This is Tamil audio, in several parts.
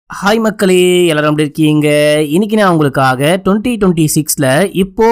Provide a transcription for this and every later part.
ஹாய் மக்களே, எல்லாரும் எப்படி இருக்கீங்க? இன்னைக்கு நான் உங்களுக்காக 2026ல இப்போ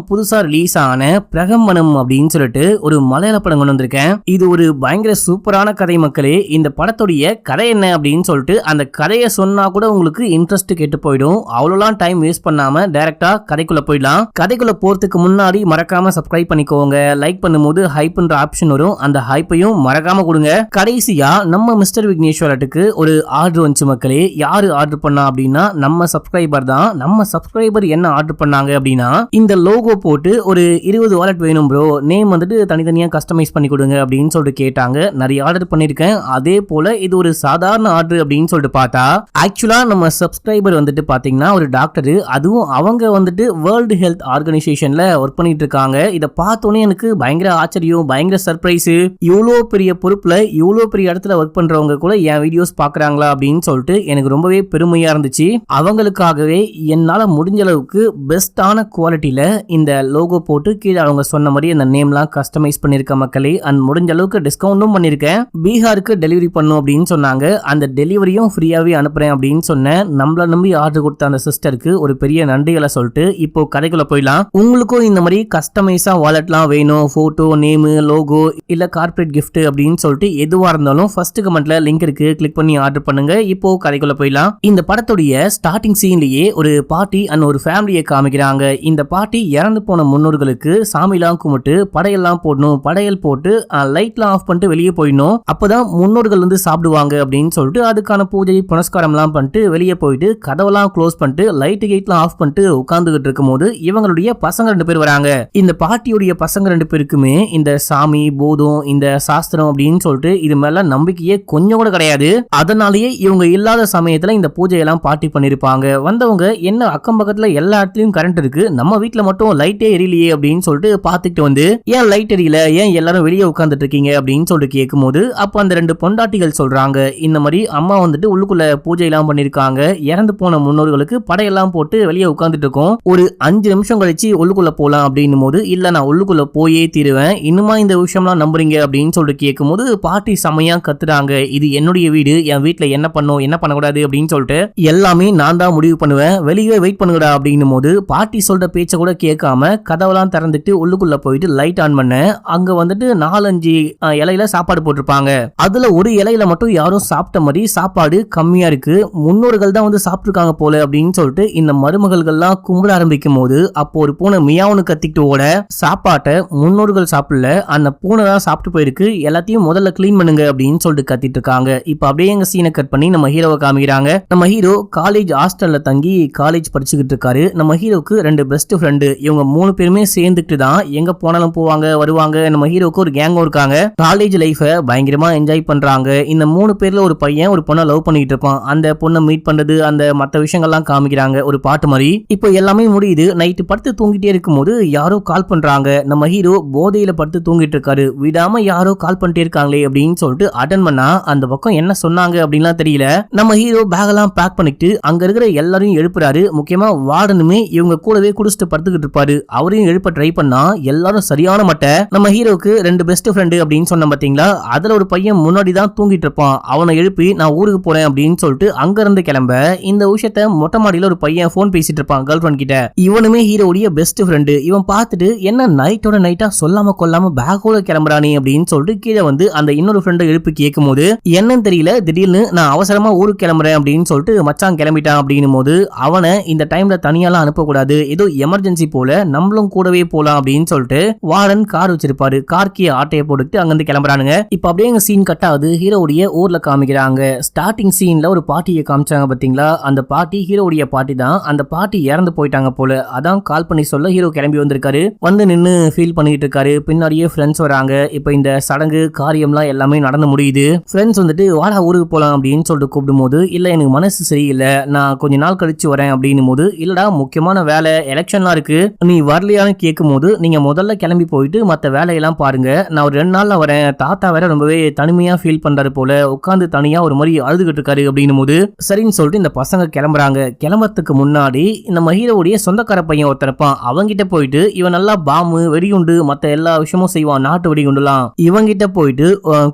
புதுசா ரிலீஸ் ஆன பிரகம்பனம் அப்படின்னு சொல்லிட்டு ஒரு மலையாள படம் கொண்டு வந்திருக்கேன். இது ஒரு பயங்கர சூப்பரான கதை மக்களே. இந்த படத்துடைய கதை என்ன அப்படின்னு சொல்லிட்டு அந்த கதையை சொன்னா கூட உங்களுக்கு இன்ட்ரெஸ்ட் கெட்டு போயிடும். அவ்வளோலாம் டைம் வேஸ்ட் பண்ணாம டைரக்டா கதைக்குள்ள போயிடலாம். கதைக்குள்ள போறதுக்கு முன்னாடி மறக்காம சப்ஸ்கிரைப் பண்ணிக்கோங்க. லைக் பண்ணும்போது ஹைப்ன்ற ஆப்ஷன் வரும், அந்த ஹைப்பையும் மறக்காம கொடுங்க. கடைசியா நம்ம மிஸ்டர் விக்னேஸ்வரட்டுக்கு ஒரு ஆர்டர் வந்துச்சு மக்களே. யாரு ஆர்டர் பண்ணா அப்படின்னா நம்ம சப்ஸ்கிரைபர் தான். நம்ம சப்ஸ்கிரைபர் என்ன ஆர்டர் பண்ணாங்க அப்படின்னா, இந்த லோகோ போட்டு ஒரு 20 வாலெட் வேணும் ப்ரோ, நேம் வந்துட்டு தனித்தனியா கஸ்டமைஸ் பண்ணி கொடுங்க அப்படின்னு சொல்லிட்டு கேட்டாங்க. நிறைய ஆர்டர் பண்ணிருக்கேன். அதே போல இது ஒரு சாதாரண ஆர்டர் அப்படின்னு சொல்லிட்டு பார்த்தா, ஆக்சுவலா நம்ம சப்ஸ்கிரைபர் வந்துட்டு பாத்தீங்கன்னா ஒரு டாக்டர், அதுவும் அவங்க வந்துட்டு வேர்ல்டு ஹெல்த் ஆர்கனைசேஷன்ல ஒர்க் பண்ணிட்டு இருக்காங்க. இதை பார்த்தோன்னே எனக்கு பயங்கர ஆச்சரியம், பயங்கர சர்ப்ரைஸ். இவ்வளோ பெரிய பொறுப்புல இவ்வளோ பெரிய இடத்துல ஒர்க் பண்றவங்க கூட என் வீடியோஸ் பாக்குறாங்களா அப்படின்னு சொல்லிட்டு எனக்கு ரொம்பவே பெருமையா இருந்துச்சு. அவங்களுக்காகவே என்னால முடிஞ்ச அளவுக்கு பெஸ்டான குவாலிட்டியில இந்த லோகோ போட்டு கீழே அவங்க சொன்ன மாதிரி அந்த நேம்லாம் கஸ்டமைஸ் பண்ணிருக்க மக்களே. அண்ட் முடிஞ்ச அளவுக்கு டிஸ்கவுண்டும் பண்ணிருக்கேன். பீகாருக்கு டெலிவரி பண்ணும் அப்படின்னு சொன்னாங்க. அந்த டெலிவரியும் ஃப்ரீயாவே அனுப்புறேன் அப்படின்னு சொன்னேன். நம்மள நம்பி ஆர்டர் கொடுத்த அந்த சிஸ்டருக்கு ஒரு பெரிய நன்றிகளை சொல்லிட்டு இப்போ கதைக்குள்ள போயிடலாம். உங்களுக்கும் இந்த மாதிரி கஸ்டமைஸா வாலெட்லாம் வேணும், போட்டோ, நேம், லோகோ இல்ல கார்பரேட் கிஃப்ட் அப்படின்னு சொல்லிட்டு எதுவா இருந்தாலும் ஃபர்ஸ்ட் கமெண்ட்ல லிங்க் இருக்கு, கிளிக் பண்ணி ஆர்டர் பண்ணுங்க. இப்போ கதைக்குள்ள போயிடலாம். இந்த படத்துடைய ஸ்டார்டிங் சீன்லயே ஒரு பார்ட்டி அண்ட் ஒரு ஃபேமிலியை காமிக்கிறாங்க. இந்த பார்ட்டி இறந்து போன முன்னோர்களுக்கு சாமிலாம் கும்பிட்டு படையெல்லாம் போடணும், படையல் போட்டு லைட்லாம் ஆஃப் பண்ணிட்டு வெளியே போயிடணும், அப்பதான் முன்னோர்கள் வந்து சாப்பிடுவாங்க அப்படின்னு சொல்லிட்டு அதுக்கான பூஜை புனஸ்காரம்லாம் பண்ணிட்டு வெளியே போயிட்டு கதவெல்லாம் க்ளோஸ் பண்ணிட்டு லைட் கேட்லாம் ஆஃப் பண்ணிட்டு உட்கார்ந்துகிட்டு இருக்கும் போது இவங்களுடைய பசங்க 2 பேர் வராங்க. இந்த பார்ட்டியுடைய பசங்க 2 பேருக்குமே இந்த சாமி, பூதம், இந்த சாஸ்திரம் அப்படின்னு சொல்லிட்டு இது மேல நம்பிக்கையே கொஞ்சம் கூட கிடையாது. அதனாலேயே இவங்க இல்லாத சமயத்துல இந்த பூஜையெல்லாம் பார்ட்டி பண்ணிருப்பாங்க. வந்தவங்க என்ன அக்கம் பக்கத்துல எல்லா இடத்துலயும் கரண்ட் இருக்கு, நம்ம வீட்டுல மட்டும் லைட்டே எரியலையே அப்படின்னு சொல்லிட்டு பாத்துக்கிட்டு வந்து, ஏன் லைட் எரியல, ஏன் எல்லாரும் வெளியே உட்கார்ந்துட்டு இருக்கீங்க அப்படின்னு சொல்லிட்டு கேட்கும் போது அப்ப அந்த 2 பொண்டாட்டிகள் சொல்றாங்க, இந்த மாதிரி அம்மா வந்துட்டு உள்ளுக்குள்ள பூஜை எல்லாம் பண்ணிருக்காங்க, இறந்து போன முன்னோர்களுக்கு படையெல்லாம் போட்டு வெளியே உட்கார்ந்துட்டு இருக்கோம், ஒரு 5 நிமிஷம் கழிச்சு உள்ளுக்குள்ள போலாம் அப்படின்னு போது, இல்ல நான் உள்ளுக்குள்ள போயே தீருவேன், இன்னுமா இந்த விஷயம்லாம் நம்புறீங்க அப்படின்னு சொல்லிட்டு கேட்கும் போது பாட்டி செமையா கத்துறாங்க, இது என்னுடைய வீடு, என் வீட்டுல என்ன பண்ணும் என்ன பண்ணக்கூடாது அப்படின்னு சொல்லிட்டு எல்லாமே நான் தான் முடிவு பண்ணுவேன், வெளியே வெயிட் பண்ணுங்கடா அப்படின்னும் போது பாட்டி சொல்ற பேச்ச கூட கேட்காம கதவெல்லாம் திறந்துட்டு உள்ளுக்குள்ள போயிட்டு லைட் ஆன் பண்ண, அங்க வந்துட்டு 4-5 இலையில சாப்பாடு போட்டிருப்பாங்க. அதுல ஒரு இலையில மட்டும் யாரும் சாப்பிட்ட மாதிரி சாப்பாடு கம்மியா இருக்கு, முன்னோர்கள் தான் வந்து சாப்பிட்டுருக்காங்க போல அப்படின்னு சொல்லிட்டு இந்த மருமகள்கள்லாம் கும்பிட ஆரம்பிக்கும் போது அப்போ ஒரு பூனை மியாவுன்னு கத்திக்கிட்டு ஓட, சாப்பாட்டை முன்னோர்கள் சாப்பிடல, அந்த பூனை தான் சாப்பிட்டு போயிருக்கு, எல்லாத்தையும் முதல்ல கிளீன் பண்ணுங்க அப்படின்னு சொல்லிட்டு கத்திட்டு இருக்காங்க. இப்ப அப்படியே எங்க சீனை கட் பண்ணி நம்ம ஹீரோவை காமிக்கிறாங்க. நம்ம ஹீரோ காலேஜ் ஹாஸ்டல்ல தங்கி காலேஜ் படிச்சுக்கிட்டு இருக்காரு. நம்ம ஹீரோக்கு 2 பெஸ்ட் ஃப்ரெண்டு, இவங்க 3 பேருமே சேர்ந்துட்டு தான் எங்க போனாலும் போவாங்க வருவாங்க. நம்ம ஹீரோக்கு ஒரு கேங்கும் இருக்காங்க. காலேஜ் லைஃப பயங்கரமா என்ஜாய் பண்றாங்க. இந்த 3 பேர்ல ஒரு பையன் ஒரு பொண்ணை லவ் பண்ணிட்டு இருப்பான். அந்த பொண்ணை மீட் பண்றது, அந்த மற்ற விஷயங்கள்லாம் காமிக்கிறாங்க ஒரு பாட்டு மாதிரி. இப்போ எல்லாமே முடியுது. நைட்டு படுத்து தூங்கிட்டே இருக்கும் போது யாரோ கால் பண்றாங்க. நம்ம ஹீரோ போதையில படுத்து தூங்கிட்டு இருக்காரு. விடாம யாரோ கால் பண்ணிட்டே இருக்காங்களே அப்படின்னு சொல்லிட்டு அட்டன் பண்ணா அந்த பக்கம் என்ன சொன்னாங்க அப்படின்லாம் தெரியல. நம்ம ஹீரோ பேகெல்லாம் பேக் பண்ணிட்டு அங்க இருக்கிற எல்லாரையும் எழுப்புறாரு. முக்கியமா வார்டனுமே இவங்க கூடவே குடிச்சிட்டு படுத்துக்கிட்டு இருப்பாரு. அவரையும் எழுப்ப ட்ரை பண்ணா எல்லாரும் சரியான மட்டை. நம்ம ஹீரோக்கு 2 பெஸ்ட் ஃப்ரெண்டு அப்படின்னு சொன்ன பாத்தீங்களா, அதுல ஒரு பையன் முன்னாடி தான் தூங்கிட்டு இருப்பான். அவனை எழுப்பி நான் ஊருக்கு போறேன் அப்படின்னு சொல்லிட்டு அங்க இருந்து கிளம்ப, இந்த விஷயத்த மொட்டை மாடியில ஒரு பையன் போன் பேசிட்டு இருப்பான் கேர்ள் ஃப்ரெண்ட் கிட்ட. இவனுமே ஹீரோடைய பெஸ்ட் ஃப்ரெண்டு. இவன் பார்த்துட்டு என்ன நைட்டோட நைட்டா சொல்லாம கொல்லாம பேக்கோட கிளம்புறானே அப்படின்னு சொல்லிட்டு கீழே வந்து அந்த இன்னொரு ஃப்ரெண்டை எழுப்பி கேட்கும் போது என்னன்னு தெரியல, திடீர்னு நான் அவசரமா ஊருக்கு கிளம்புறேன் அப்படின்னு சொல்லிட்டு மச்சான் கிளம்பிட்டான் அப்படின்னும் போது அவனை இந்த டைம்ல தனியாலாம் அனுப்பக்கூடாது, ஏதோ எமர்ஜென்சி போல நம்மளும் கூடவே போலாம் அப்படின்னு சொல்லிட்டு வார்டன் கார் வச்சிருப்பாரு. கார்க்கி ஆட்டையை போட்டுட்டு அங்கிருந்து கிளம்புறானுங்க. இப்ப அப்படியே எங்க சீன் கட் ஆகுது. ஹீரோடைய ஊர்ல காமிக்கிறாங்க. ஸ்டார்டிங் சீன்ல ஒரு பாட்டியை காமிச்சாங்க பாத்தீங்களா, அந்த பாட்டி ஹீரோடைய பாட்டி தான். அந்த பாட்டி இறந்து போயிட்டாங்க போல, அதான் கால் பண்ணி சொல்ல ஹீரோ கிளம்பி வந்திருக்காரு. வந்து நின்னு ஃபீல் பண்ணிட்டு இருக்காரு. பின்னாடியே ஃப்ரெண்ட்ஸ் வராங்க. இப்ப இந்த சடங்கு காரியம்லாம் எல்லாமே நடந்து முடியுது. ஃப்ரெண்ட்ஸ் வந்துட்டு வாடா ஊருக்கு போலாம் அப்படின்னு சொல்லிட்டு கூப்பிடும் போது, இல்ல எனக்கு மனசு சரியில்லை, நான் கொஞ்ச நாள் கழிச்சு வரேன் அப்படின்னும் போது, இல்லடா முக்கியமான வேலை எலெக்ஷன்லாம் இருக்கு, நீ வரலையான்னு கேட்கும் போது, நீங்க முதல்ல கிளம்பி போயிட்டு மத்த வேலையெல்லாம் பாருங்க, நான் ஒரு 2 நாள்ல வரேன், தாத்தா வேற ரொம்பவே தனிமையா ஃபீல் பண்றாரு போல, உட்காந்து தனியா ஒரு மாதிரி அழுதுகிட்டு இருக்காரு அப்படின்னும் போது சரின்னு சொல்லிட்டு இந்த பசங்க கிளம்புறாங்க. கிளம்புறதுக்கு முன்னாடி நம்ம ஹீரோவுடைய சொந்தக்கார பையன் ஒருத்தரப்பான், அவங்கிட்ட போயிட்டு இவன் நல்லா பாம்பு வெடிகுண்டு மத்த எல்லா விஷயமும் செய்வான், நாட்டு வெடிகுண்டுலாம், இவங்கிட்ட போயிட்டு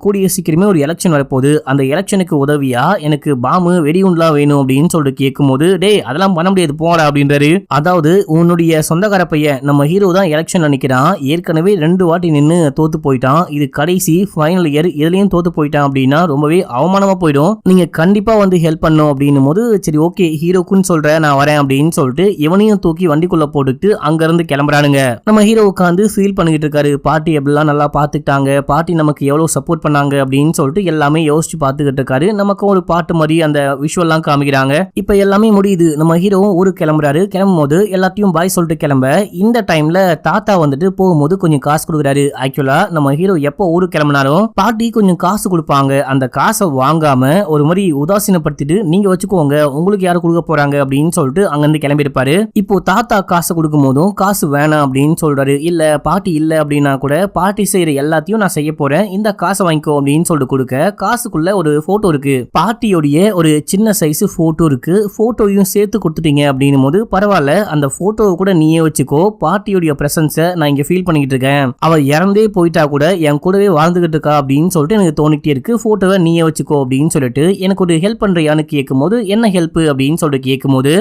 கூடிய சீக்கிரமே ஒரு எலெக்ஷன் வரப்போகுது, அந்த எலெக்ஷனுக்கு உதவியா எனக்கு பாம்பு பாம்பு வெடிகுண்டுலாம் வேணும் அப்படின்னு சொல்லிட்டு கேட்கும்போது டேய் அதெல்லாம் பண்ண முடியாது போடா அப்படின்றாரு. அதாவது உன்னுடைய சொந்தக்கார பையன் நம்ம ஹீரோ தான் எலெக்ஷன் நினைக்கிறான், ஏற்கனவே 2 வாட்டி நின்று தோத்து போயிட்டான், இது கடைசி ஃபைனல் இயர், இதுலயும் தோத்து போயிட்டான் அப்படின்னா ரொம்பவே அவமானமா போயிடும், நீங்க கண்டிப்பா வந்து ஹெல்ப் பண்ணும் அப்படின்னும் போது சரி ஓகே ஹீரோக்குன்னு சொல்ற நான் வரேன் அப்படின்னு சொல்லிட்டு இவனையும் தூக்கி வண்டிக்குள்ள போட்டுட்டு அங்க இருந்து கிளம்புறானுங்க. நம்ம ஹீரோ உட்காந்து ஃபீல் பண்ணிட்டு இருக்காரு, பாட்டி எப்படிலாம் நல்லா பாத்துக்கிட்டாங்க, பாட்டி நமக்கு எவ்வளவு சப்போர்ட் பண்ணாங்க அப்படின்னு சொல்லிட்டு எல்லாமே யோசிச்சு பாத்துக்கிட்டு இருக்காரு. நமக்கு ஒரு பாட்டு மாதிரி அந்த விஷுவல்லாம் காமிக்கிறாங்க. இப்ப எல்லாமே முடியுது, நம்ம ஹீரோவும் ஊருக்கு கிளம்புறாரு. கிளம்பும் போது எல்லாத்தையும் பாய் சொல்லிட்டு கிளம்ப இந்த டைம்ல தாத்தா வந்துட்டு போகும்போது கொஞ்சம் காசு கொடுக்குறாரு. ஆக்சுவலா நம்ம ஹீரோ எப்போ ஊருக்கு கிளம்பினாலும் பாட்டி கொஞ்சம் காசு கொடுப்பாங்க, அந்த காசை வாங்காம ஒரு மாதிரி உதாசீனப்படுத்திட்டு நீங்க வச்சுக்கோங்க உங்களுக்கு யாரு கொடுக்க போறாங்க அப்படின்னு சொல்லிட்டு அங்கிருந்து கிளம்பி இருப்பாரு. இப்போ தாத்தா காசு கொடுக்கும் போதும் காசு வேணாம் அப்படின்னு சொல்றாரு. இல்ல பாட்டி இல்ல அப்படின்னா கூட பாட்டி செய்யற எல்லாத்தையும் நான் செய்ய போறேன், இந்த காசை வாங்கிக்கோ அப்படின்னு சொல்லிட்டு கொடுக்க காசுக்குள்ள ஒரு போட்டோ இருக்கு, பாட்டியோடைய ஒரு சின்ன சைஸ் போட்டோ இருக்கு, போட்டோவையும் சேர்த்து கொடுத்துட்டீங்க அப்படின்னும் போது பரவாயில்ல அந்த போட்டோவை கூட நீயே வச்சுக்கோ, பாட்டியோடைய பிரசன்ஸை நான் இங்க ஃபீல் பண்ணிக்கிட்டு இருக்கேன், அவ இறந்தே போயிட்டா கூட என் கூடவே வாழ்ந்துகிட்டு இருக்கா அப்படின்னு சொல்லிட்டு எனக்கு தோணிட்டே இருக்கு, போட்டோவை நீயே வச்சுக்கோ அப்படின்னு சொல்லிட்டு எனக்கு ஒரு ஹெல்ப் பண்றியான்னு கேட்கும் போது என்ன ஹெல்ப் அப்படின்னு சொல்லிட்டு கேட்கும் போது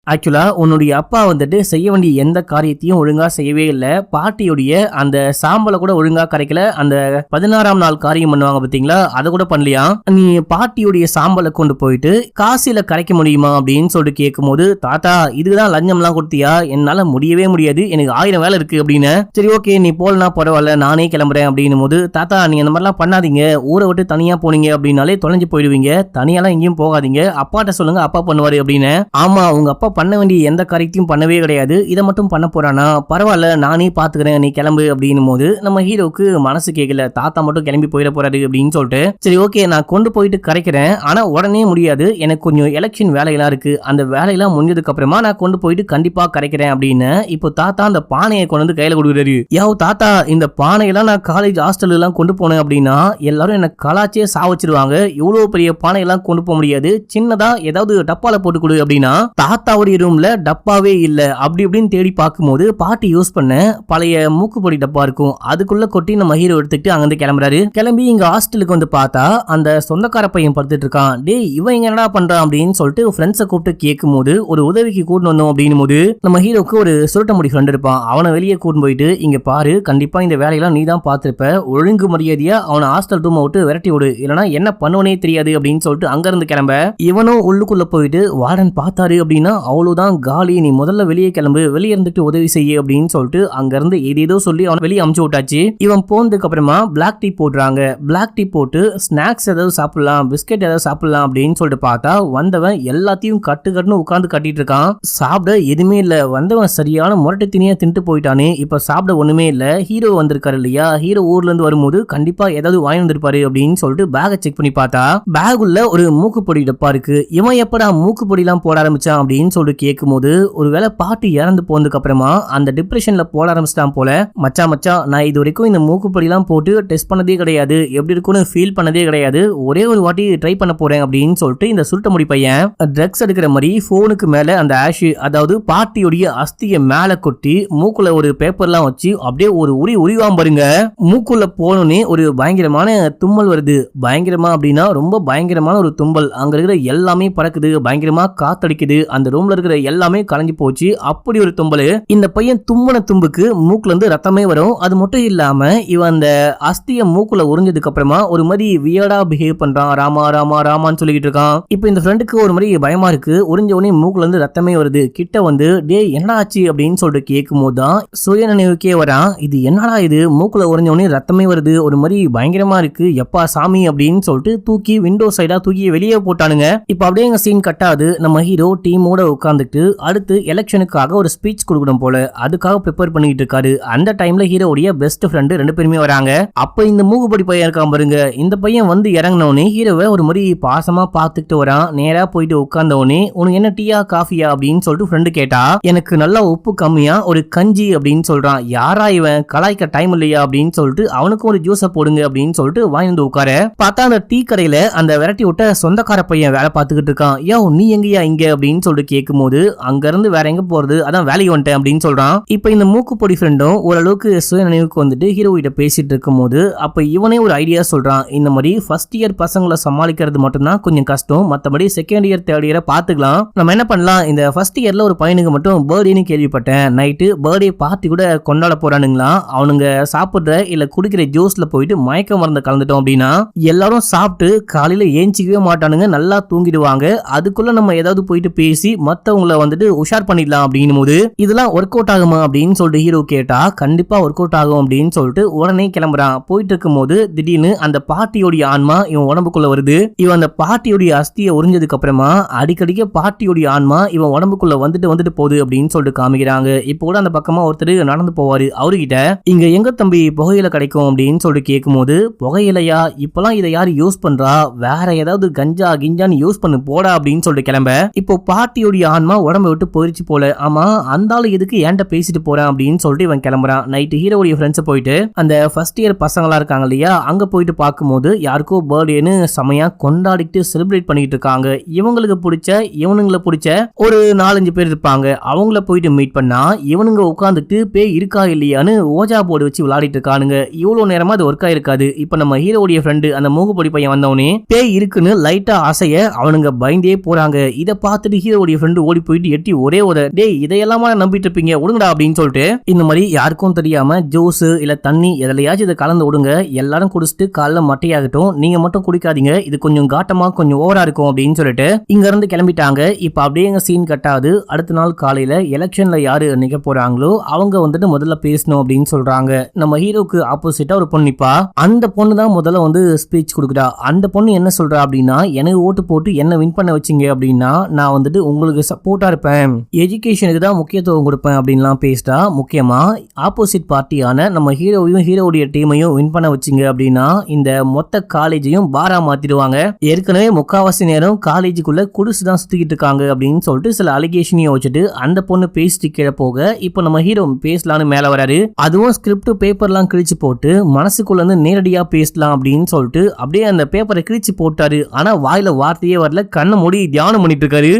ஆக்சுவலா உன்னுடைய அப்பா வந்துட்டு செய்ய வேண்டிய எந்த காரியத்தையும் ஒழுங்கா செய்யவே இல்லை, பாட்டியுடைய அந்த சாம்பலை கூட ஒழுங்கா கரைக்கல, அந்த 16ஆம் நாள் காரியம் பண்ணுவாங்க பாத்தீங்களா அதை கூட பண்ணலையா, நீ பாட்டியுடைய சாம்பலை கொண்டு போயிட்டு காசில கரைக்க முடியுமா அப்படின்னு சொல்லிட்டு கேட்கும் போது தாத்தா இதுதான் லஞ்சம் எல்லாம் கொடுத்தியா, என்னால முடியவே முடியாது, எனக்கு 1000 வேலை இருக்கு அப்படின்னு. சரி ஓகே நீ போலனா பரவாயில்ல நானே கிளம்புறேன் அப்படின்னும் போது தாத்தா நீங்க அந்த மாதிரிலாம் பண்ணாதீங்க, ஊரை விட்டு தனியா போனீங்க அப்படின்னாலே தொலைஞ்சு போயிடுவீங்க, தனியாலாம் எங்கேயும் போகாதீங்க, அப்பாட்ட சொல்லுங்க அப்பா பண்ணுவாரு அப்படின்னு. ஆமா உங்க அப்பா பண்ண வேண்டிய எந்த காரியத்தையும் பண்ணவே கிடையாது, இதை மட்டும் பண்ண போறானா, பரவாயில்ல நானே பாத்துக்கிறேன் நீ கிளம்பு அப்படின்னும் போது நம்ம ஹீரோக்கு மனசு கேட்கல, தாத்தா மட்டும் கிளம்பி போயிட போறாரு அப்படின்னு சொல்லிட்டு சரி ஓகே நான் கொண்டு போயிட்டு கரைக்கிறேன், ஆனா உடனே முடியாது எனக்கு கொஞ்சம் எலெக்ஷன் வேலையெல்லாம் இருக்கு, அந்த வேலையெல்லாம் முடிஞ்சதுக்கு அப்புறமா நான் கொண்டு போயிட்டு கண்டிப்பா கரைக்கிறேன் அப்படின்னு. இப்போ தாத்தா அந்த பானையை கொண்டு வந்து கையில கொடுக்குறாரு. யாவ் தாத்தா இந்த பானையெல்லாம் நான் காலேஜ் ஹாஸ்டல் எல்லாம் கொண்டு போனேன் அப்படின்னா எல்லாரும் என்ன கலாச்சே சாவச்சிருவாங்க, இவ்வளவு பெரிய பானையெல்லாம் கொண்டு போக முடியாது, சின்னதா ஏதாவது டப்பால போட்டு கொடு அப்படின்னா தாத்தாவுடைய ரூம்ல டப்பாவே இல்ல, அப்படி இப்படின்னு தேடி பார்க்கும்போது பாட்டி யூஸ் பண்ண பழைய மூக்குப்பொடி டப்பா இருக்கும், அதுக்குள்ள கொட்டி நம்ம ஹீரோ எடுத்துட்டு அங்கிருந்து கிளம்புறாரு. கிளம்பி இங்க ஹாஸ்டலுக்கு வந்து பார்த்தா அந்த சொந்தக்கார பையன் படுத்துட்டு இருக்கான். டேய் இவன் இங்க என்னடா பண்றான் அப்படின்னு சொல்லிட்டு ஃப்ரெண்ட்ஸை கூப்பிட்டு கேட்கும் போது ஒரு உதவிக்கு கூட்டு வந்தோம் அப்படின்னும் போது நம்ம ஹீரோக்கு ஒரு சுருட்ட முடி ஃப்ரெண்ட் இருப்பான், அவனை வெளியே கூட்டு போயிட்டு இங்க பாரு கண்டிப்பா இந்த வேலையெல்லாம் நீ தான் பார்த்திருப்ப, ஒழுங்கு மரியாதையா அவனை ஹாஸ்டல் ரூம் விட்டு விரட்டி விடு, இல்லனா என்ன பண்ணுவனே தெரியாது அப்படின்னு சொல்லிட்டு அங்க இருந்து கிளம்ப இவனும் உள்ளுக்குள்ள போயிட்டு வார்டன் பார்த்தாரு அப்படின்னா அவ்வளவுதான் காலி, நீ முதல்ல வெளியே கிளம்பு, வெளியே இருந்துட்டு உதவி செய்ய அப்படின்னு சொல்லிட்டு அங்க இருந்து ஏதேதோ சொல்லி அவன் வெளியே அமுச்சு விட்டாச்சு. இவன் போனதுக்கு அப்புறமா பிளாக் டீ போடுறாங்க, பிளாக் டீ போட்டு ஸ்நாக்ஸ் ஏதாவது சாப்பிடலாம் பிஸ்கெட் ஏதாவது சாப்பிடலாம் அப்படின்னு சொல்லிட்டு பார்த்தா வந்தவன் எல்லாத்தையும் கட்டுன்னு உட்கார்ந்து கட்டிட்டு இருக்கான், சாப்பிட எதுவுமே இல்ல, வந்தவன் சரியான முரட்டு திணியா தின்ட்டு போயிட்டானே, இப்ப சாப்பிட ஒண்ணுமே இல்ல. ஹீரோ வந்திருக்காரு இல்லையா, ஹீரோ ஊர்ல இருந்து வரும்போது கண்டிப்பா ஏதாவது வாங்கி வந்திருப்பாரு அப்படின்னு சொல்லிட்டு பேக செக் பண்ணி பார்த்தா பேக் உள்ள ஒரு மூக்குப்பொடி டப்பா இருக்கு, இவன் எப்படா மூக்குப்பொடி எல்லாம் போட ஆரம்பிச்சான் அப்படின்னு சொல்லிட்டு கேட்கும் போது ஒருவேளை பாட்டி இறந்து போனதுக்கு அப்புறமா அந்த டிப்ரெஷன்ல போட ஆரம்பிச்சிட்டான் போல. மச்சான் நான் இது வரைக்கும் இந்த மூக்குப்பொடி எல்லாம் போட்டு டெஸ்ட் பண்ணதே கிடையாது, எப்படி இருக்குன்னு ஃபீல் பண்ணதே கிடையாது, ஒரே ஒரு வாட்டி ட்ரை பண்ண போறேன் அப்படின்னு சொல்லிட்டு இந்த சுருட்ட முடி பையன் ட்ரக்ஸ் எடுக்கிற மாதிரி போனுக்கு மேல அந்த ஆஷ் அதாவது பாட்டியோடைய அஸ்தியை மேல கொட்டி மூக்குல ஒரு பேப்பர்லாம் வச்சு அப்படியே ஒரு உரிவாம் பாருங்க. மூக்குள்ள போனோன்னே ஒரு பயங்கரமான தும்மல் வருது, பயங்கரமா அப்படின்னா ரொம்ப பயங்கரமான ஒரு தும்பல், அங்க இருக்கிற எல்லாமே பறக்குது, பயங்கரமா காத்தடிக்குது, அந்த ரூம்ல இருக்கிற எல்லாமே கலஞ்சி போச்சு, அப்படி ஒரு தும்பல். இந்த பையன் தும்பன தும்புக்கு மூக்குல இருந்து ரத்தமே வரும், அது மட்டும் இல்லாம இவன் அந்த அஸ்திய மூக்குல உறிஞ்சதுக்கு அப்புறமா ஒரு மாதிரி வியர்டா பிஹேவ் பண்றான், ராமா ராமா ராமான்னு சொல்லிட்டு இருக்கான். இப்போ இந்த ஃப்ரெண்டுக்கு ஒரு மாதிரி பயமா இருக்கு, உறிஞ்ச உடனே மூக்குல இருந்து ரத்தமே வருது, கிட்ட வந்து டேய் என்னடா ஆச்சு அப்படின்னு சொல்லிட்டு கேட்கும் போதுதான் சுய நினைவுக்கே வரான், இது என்னடா இது மூக்குல உறிஞ்ச உடனே ரத்தமே வருது, ஒரு மாதிரி பயங்கரமா இருக்கு, எப்பா சாமி அப்படின்னு சொல்லிட்டு தூக்கி விண்டோ சைடா தூக்கி வெளியே போட்டானுங்க. இப்போ அப்படியே எங்க சீன் கட்டாது, நம்ம ஹீரோ டீமோட உட்கார்ந்துட்டு அடுத்து எலெக்ஷனுக்காக ஒரு ஸ்பீச் கொடுக்கணும் போல, அதுக்காக ப்ரிப்பேர் பண்ணிட்டு இருக்காரு. அந்த டைம்ல ஹீரோடைய பெஸ்ட் ஃப்ரெண்டு 2 பேருமே வராங்க. அப்ப இந்த மூக்குப்பொடி பையன் இருக்கான் பாருங்க, இந்த பையன் வந்து இறங்கினோடனே ஹீரோவை ஒரு மாதிரி பாசமா பார்த்துட்டு வரான். நேரா போயிட்டு உட்கார்ந்தவனே உனக்கு என்ன டீயா காஃபியா அப்படின்னு சொல்லிட்டு ஃப்ரெண்டு கேட்டா எனக்கு நல்லா உப்பு கம்மியா ஒரு கஞ்சி அப்படின்னு சொல்றான். யாரா இவன் கலாய்க்க டைம் இல்லையா அப்படின்னு சொல்லிட்டு அவனுக்கும் ஒரு ஜூஸை போடுங்க அப்படின்னு சொல்லிட்டு வாங்கி வந்து உட்கார பார்த்தா அந்த டீ கடையில அந்த விரட்டி விட்ட சொந்தக்கார பையன் வேலை பார்த்துக்கிட்டு இருக்கான். யோ நீ எங்கயா இங்க அப்படின்னு சொல்லிட்டு கேட்கும்போது அங்க இருந்து வேற எங்க போறது, அதான் வேலைக்கு வந்துட்டேன் அப்படின்னு சொல்றான். இப்ப இந்த மூக்குப்பொடி ஃப்ரெண்டும் ஓரளவுக்கு சுய நினைவுக்கு வந்துட்டு ஹீரோ கிட்ட பேசிட்டு இருக்கும்போது அப்ப இவனே ஒரு ஐடியா சொல்றான். இந்த மாதிரி ஃபர்ஸ்ட் இயர் பசங்களை சமாளிக்கிறது மட்டும்தான் கொஞ்சம் கஷ்டம், மத்தபடி செகண்ட் இயர் தேர்ட் இயரை பாத்துக்கலாம். நம்ம என்ன பண்ணலாம், இந்த ஃபர்ஸ்ட் இயர்ல ஒரு பையனுக்கு மட்டும் பர்த்டேன்னு கேள்விப்பட்டேன், நைட்டு பர்த்டே பார்ட்டி கூட கொண்டாட போறானுங்களா, அவனுங்க சாப்பிடுற இல்ல குடிக்கிற ஜூஸ்ல போயிட்டு மயக்க மருந்து கலந்துட்டோம் அப்படின்னா எல்லாரும் சாப்பிட்டு காலையில ஏஞ்சிக்கவே மாட்டானுங்க, நல்லா தூங்கிடுவாங்க. அதுக்குள்ள நம்ம ஏதாவது போயிட்டு பேசி மத்தவங்களை வந்துட்டு உஷார் பண்ணிடலாம் அப்படின்னும் போது இதெல்லாம் ஒர்க் அவுட் ஆகுமா அப்படின்னு சொல்லிட்டு ஹீரோ கேட்டா கண்டிப்பா ஒர்க் அவுட் ஆகும் அப்படின்னு சொல்லிட்டு உடனே கிளம்புறான். போயிட்டு இருக்கும் போது திடீர்னு அந்த பாட்டியோடைய ஆன்மா இவன் உடம்புக்குள்ள வருது. இவன் அந்த பாட்டியோடைய அஸ்தியை உறிஞ்சதுக்கு அப்புறமா அடிக்கடிக்க பாட்டியோடைய ஆன்மா இவன் உடம்புக்குள்ள வந்துட்டு போகுது அப்படின்னு சொல்லிட்டு காமிக்கிறாங்க. இப்போ கூட அந்த பக்கமா ஒருத்தர் நடந்து போவாரு. அவர்கிட்ட இங்க எங்க தம்பி புகையில கிடைக்கும் அப்படின்னு சொல்லிட்டு கேட்கும்போது புகையிலையா, இப்பெல்லாம் இதை யாரு யூஸ் பண்றா, வேற ஏதாவது கஞ்சா கிஞ்சான்னு யூஸ் பண்ணு போடா அப்படின்னு சொல்லிட்டு கிளம்ப. இப்போ பாட்டியோடைய ஆன்மா உடம்பை விட்டு போயிடுச்சு போல. ஆமா அந்த ஆளு எதுக்கு ஏன்ட்ட பேசிட்டு போறேன் அப்படின்னு சொல்லிட்டு இவன் கிளம்புறான். நைட்டு ஹீரோடைய ஃப்ரெண்ட்ஸ் போயிட்டு அந்த ஃபர்ஸ்ட் இயர் பசங்களா இருக்காங்க இல்லையா, அங்க போயிட்டு பார்க்கும்போது யாருக்கோ பர்த்டேன்னு செமையா கொண்டாடிட்டு செலிப்ரேட் பண்ணிட்டு இருக்காங்க. இவங்களுக்கு பிடிச்ச இவனுங்களை பிடிச்ச ஒரு 4-5 பேர் இருப்பாங்க. அவங்கள போயிட்டு மீட் பண்ணா இவனுங்க உட்காந்துட்டு பேய் இருக்கா இல்லையான்னு ஓஜா போர்டு வச்சு விளையாடிட்டு இருக்கானுங்க. இவ்வளவு நேரமா அது ஒர்க் ஆயிருக்காது. இப்ப நம்ம ஹீரோடைய ஃப்ரெண்டு அந்த மூகுப்பொடி பையன் வந்தவனே பேய் இருக்குன்னு லைட்டா ஆசைய அவனுங்க பயந்தே போறாங்க. இதை பார்த்துட்டு ஹீரோடைய ஃப்ரெண்டு ஓடி போயிட்டு எட்டி ஒரே டேய் இதையெல்லாமா நம்பிட்டு இருப்பீங்க விடுங்கடா அப்படின்னு சொல்லிட்டு இந்த மாதிரி யாருக்கும் தெரியாம ஜூஸ் இல்ல தண்ணி எதுலையாச்சும் இதை கலந்து விடுங்க, எல்லாரும் குடிச்சிட்டு காலைல மட்டையாகட்டும், நீங்க மட்டும் குடிக்காதீங்க, இது கொஞ்சம் காட்டமா கொஞ்சம் ஓவரா இருக்கும் அப்படின்னு சொல்லிட்டு இங்க இருந்து கிளம்பிட்டாங்க. இப்ப அப்படியே எங்க சீன் கட்டாது. அடுத்த நாள் காலையில எலெக்ஷன்ல யாரு நிக்க போறாங்களோ அவங்க வந்துட்டு முதல்ல பேசணும் அப்படின்னு சொல்றாங்க. நம்ம ஹீரோக்கு ஆப்போசிட்டா ஒரு பொண்ணுப்பா, அந்த பொண்ணு தான் முதல்ல வந்து ஸ்பீச் கொடுக்குறா. அந்த பொண்ணு என்ன சொல்றா அப்படின்னா, எனக்கு ஓட்டு போட்டு என்ன வின் பண்ண வச்சிங்க அப்படின்னா நான் வந்துட்டு உங்களுக்கு சப்போர்ட்டா இருப்பேன், எஜுகேஷனுக்கு தான் முக்கியத்துவம் கொடுப்பேன் அப்படின்லாம் பேசிட்டா. முக்கியமா ஆப்போசிட் பார்ட்டியான நம்ம ஹீரோவையும் ஹீரோடைய டீமையும் வின் பண்ண வச்சிங்க அப்படின்னா இந்த மொத்த காலேஜையும் பாரா மாத்திடுவாங்க. ஏற்கனவே முக்காவாசி நேரம் காலேஜுக்குள்ள குடிசுதான் சுத்திக்கிட்டு இருக்காங்க அப்படின்னு சொல்லிட்டு சில அலிகேஷனையும் வச்சுட்டு அந்த பொண்ணு பேசிட்டு கீழே போக இப்போ நம்ம ஹீரோ பேசலான்னு மேல வராரு. அதுவும் ஸ்கிரிப்ட் பேப்பர்லாம் கிழிச்சு போட்டு மனசுக்குள்ள இருந்து நேரடியா பேசலாம் அப்படின்னு சொல்லிட்டு அப்படியே அந்த பேப்பரை கிழிச்சு போட்டாரு. ஆனா வாயில வார்த்தையே வரல, கண்ணை மூடி தியானம் பண்ணிட்டு இருக்காரு.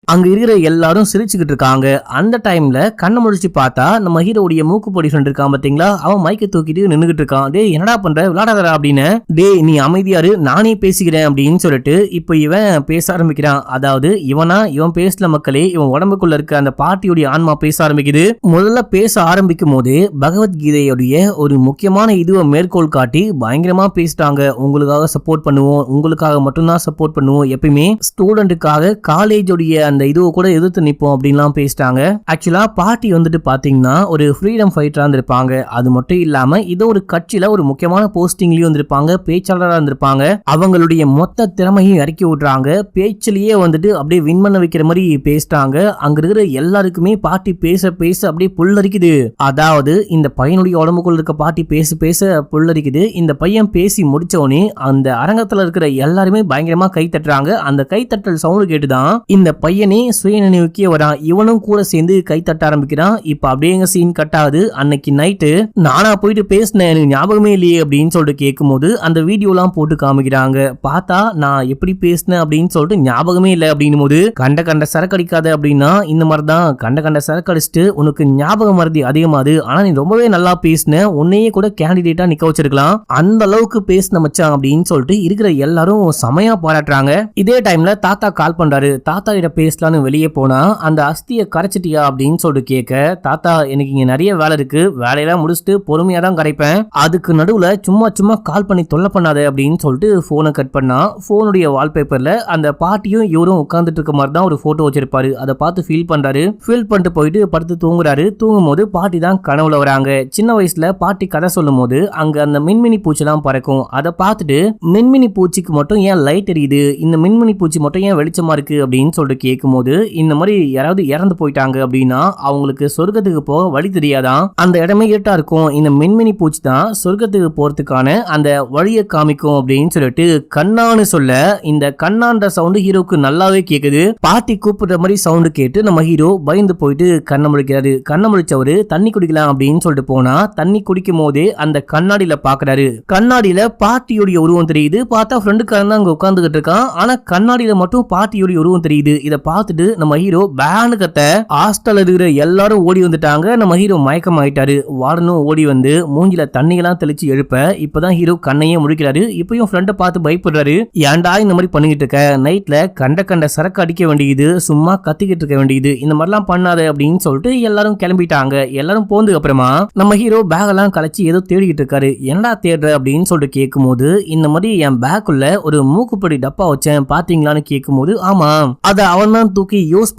அங்க இருக்கிற எல்லாரும் சிரிச்சுக்கிட்டு இருக்காங்க. அந்த டைம்ல கண்ணை முடிச்சு பார்த்தா நம்ம ஹீரோடைய மூக்குப்பொடி ஃப்ரெண்ட் இருக்கான் பாத்தீங்களா, அவன் மைக்கை தூக்கிட்டு நின்னுகிட்டு இருக்கான். டேய் என்னடா பண்ற, விளையாடாதடா அப்படின்னு. டேய் நீ அமைதியாரு, நானே பேசிக்கிறேன் அப்படின்னு சொல்லிட்டு இப்போ இவன் பேச ஆரம்பிக்கிறான். அதாவது இவன் பேசல மக்களே, இவன் உடம்புக்குள்ள இருக்க அந்த பாட்டியுடைய ஆன்மா பேச ஆரம்பிக்குது. முதல்ல பேச ஆரம்பிக்கும் போதே பகவத்கீதையுடைய ஒரு முக்கியமான இதுவை மேற்கோள் காட்டி பயங்கரமா பேசிட்டாங்க. உங்களுக்காக சப்போர்ட் பண்ணுவோம், உங்களுக்காக மட்டும்தான் சப்போர்ட் பண்ணுவோம், எப்பயுமே ஸ்டூடெண்ட்டுக்காக காலேஜோடைய அந்த இதுவை கூட எதிர்த்து நிற்போம் அப்படின்லாம் பேசிட்டாங்க. ஆக்சுவலா பார்ட்டி வந்துட்டு பாத்தீங்கன்னா ஒரு ஃப்ரீடம் ஃபைட்டரா இருந்திருப்பாங்க. அது மட்டும் இல்லாம இதோ ஒரு கட்சியில ஒரு முக்கியமான போஸ்டிங்லயும் இருந்திருப்பாங்க, பேச்சாளராக இருந்திருப்பாங்க. அவங்களுடைய மொத்த திறமையும் இறக்கி விடுறாங்க. பேச்சிலேயே வந்துட்டு அப்படியே வின் பண்ண வைக்கிற மாதிரி பேசிட்டாங்க. அங்க இருக்கிற எல்லாருக்குமே பார்ட்டி பேச பேச அப்படியே புல்லரிக்குது. அதாவது இந்த பையனுடைய உடம்புக்குள்ள இருக்க பார்ட்டி பேச பேச புல்லரிக்குது. இந்த பையன் பேசி முடிச்சோடனே அந்த அரங்கத்துல இருக்கிற எல்லாருமே பயங்கரமா கை தட்டுறாங்க. அந்த கை தட்டல் சவுண்ட் கேட்டுதான் இந்த பையனே சுய நினைவுக்கே வரான். இவனும் கூட சேர்ந்து கை தட்ட ஆரம்பிக்கிறான். இப்ப அப்படியே எங்க சீன் கட்டாது. அன்னைக்கு நைட்டு நானா போயிட்டு பேசினேன், எனக்கு ஞாபகமே இல்லையே அப்படின்னு சொல்லிட்டு கேட்கும்போது அந்த வீடியோலாம் போட்டு காமிக்கிறாங்க. பார்த்தா நான் எப்படி பேசினேன் அப்படின்னு சொல்லிட்டு ஞாபகமே இல்லை அப்படின்னும் போது கண்ட சரக்கு அடிக்காத அப்படின்னா இந்த மாதிரிதான் கண்ட சரக்கு அடிச்சுட்டு உனக்கு ஞாபக மறதி அதிகமாது, ஆனா நீ ரொம்பவே நல்லா பேசின, உன்னையே கூட கேண்டிடேட்டா நிக்க வச்சிருக்கலாம், அந்த அளவுக்கு பேசின மச்சான் அப்படின்னு சொல்லிட்டு இருக்கிற எல்லாரும் செமையா பாராட்டுறாங்க. இதே டைம்ல தாத்தா கால் பண்றாரு. தாத்தா கிட்ட பேசலான்னு வெளியே போனா அந்த அஸ்தியை கரைச்சிட்டியா அப்படின்னு சொல்லிட்டு கேட்க, தாத்தா எனக்கு இங்க நிறைய வேலை இருக்கு, வேலையெல்லாம் முடிச்சுட்டு பொறுமையா தான் கரைப்பேன், அதுக்கு நடுவுல சும்மா கால் பண்ணி தொல்லை பண்ணாத அப்படின்னு சொல்லிட்டு போனை கட் பண்ணா. போனுடைய வால்பேப்பர்ல அந்த பாட்டியும் இவரும் உட்கார்ந்துட்டு இருக்க மாதிரி தான் ஒரு போட்டோ வச்சிருப்பாரு. அதை பார்த்து ஃபீல் பண்றாரு. ஃபீல் பண்ணிட்டு போயிட்டு படுத்து தூங்குறாரு. தூங்கும் போது பாட்டி தான் கனவுல வராங்க. சின்ன வயசுல பாட்டி கதை சொல்லும் போது அங்க அந்த மின்மினி பூச்சிலாம் பறக்கும். அதை பார்த்துட்டு மின்மினி பூச்சிக்கு மட்டும் ஏன் லைட் எரியுது, இந்த மின்மினி பூச்சி மட்டும் ஏன் வெளிச்சமா இருக்கு அப்படின்னு சொல்லிட்டு கேட்கும்போது இந்த மாதிரி யாராவது இறந்து போயிட்டாங்க அப்படின்னா அவங்களுக்கு சொர்க்கத்துக்கு போக வழி தெரியாதான், அந்த இடமே இருட்டா இருக்கும், இந்த மின்மினி பூச்சி தான் சொர்க்கத்துக்கு போறதுக்கான அந்த வழியை காமிக்கும் அப்படின்னு சொல்லிட்டு கண்ணான்னு சொல்ல இந்த கண்ணான்ற சவுண்டு ஹீரோக்கு நல்லாவே கேக்குது. பாட்டி கூப்பிடுற மாதிரி சவுண்டு கேட்டு நம்ம ஹீரோ பயந்து போயிட்டு கண்ணை முழிக்கிறாரு. கண்ணை முழிச்சவரு தண்ணி குடிக்கலாம் அப்படின்னு சொல்லிட்டு போனா தண்ணி குடிக்கும் போதே அந்த கண்ணாடியில பாக்குறாரு. கண்ணாடியில பாட்டியோடைய உருவம் தெரியுது. பார்த்தா ஃப்ரெண்டுக்காரன் தான் அங்க உட்கார்ந்துகிட்டு இருக்கான். ஆனா கண்ணாடியில மட்டும் பாட்டியோடைய உருவம் தெரியுது. இதை பார்த்துட்டு நம்ம ஹீரோ பேனு கத்த ஹாஸ்டல்ல இருக்கிற எல்லாரும் ஓடி வந்துட்டாங்க. நம்ம ஹீரோ மயக்கம் ஆயிட்டாரு. வார்டனும் ஓடி வந்து மூஞ்சில தண்ணியெல்லாம் தெளிச்சு எழுப்ப இப்பதான் ஹீரோ கண்ணையே முடிக்கிறாரு. இப்பயும் ஃப்ரெண்டை பார்த்து பயப்படுறாரு. ஏன்டா இந்த மாதிரி பண்ணிக்கிட்டு இருக்க, நைட்ல கண்ட சரக்கு அடிக்க வேண்டியது, சும்மா கத்திக்கிட்டு இருக்க வேண்டியது, இந்த மாதிரிலாம் பண்ணாத அப்படின்னு சொல்லிட்டு எல்லாரும் கிளம்பிட்டாங்க. எல்லாரும் போனதுக்கு அப்புறமா நம்ம ஹீரோ பேக் எல்லாம் கலைச்சு ஏதோ தேடிக்கிட்டு இருக்காரு. என்னடா தேடுற அப்படின்னு சொல்லிட்டு கேட்கும் போது இந்த மாதிரி என் பேக்குள்ள ஒரு மூக்குப்படி டப்பா வச்சேன் பாத்தீங்களான்னு கேட்கும் போது ஆமா அத அவன் தான் தூக்கி யூஸ்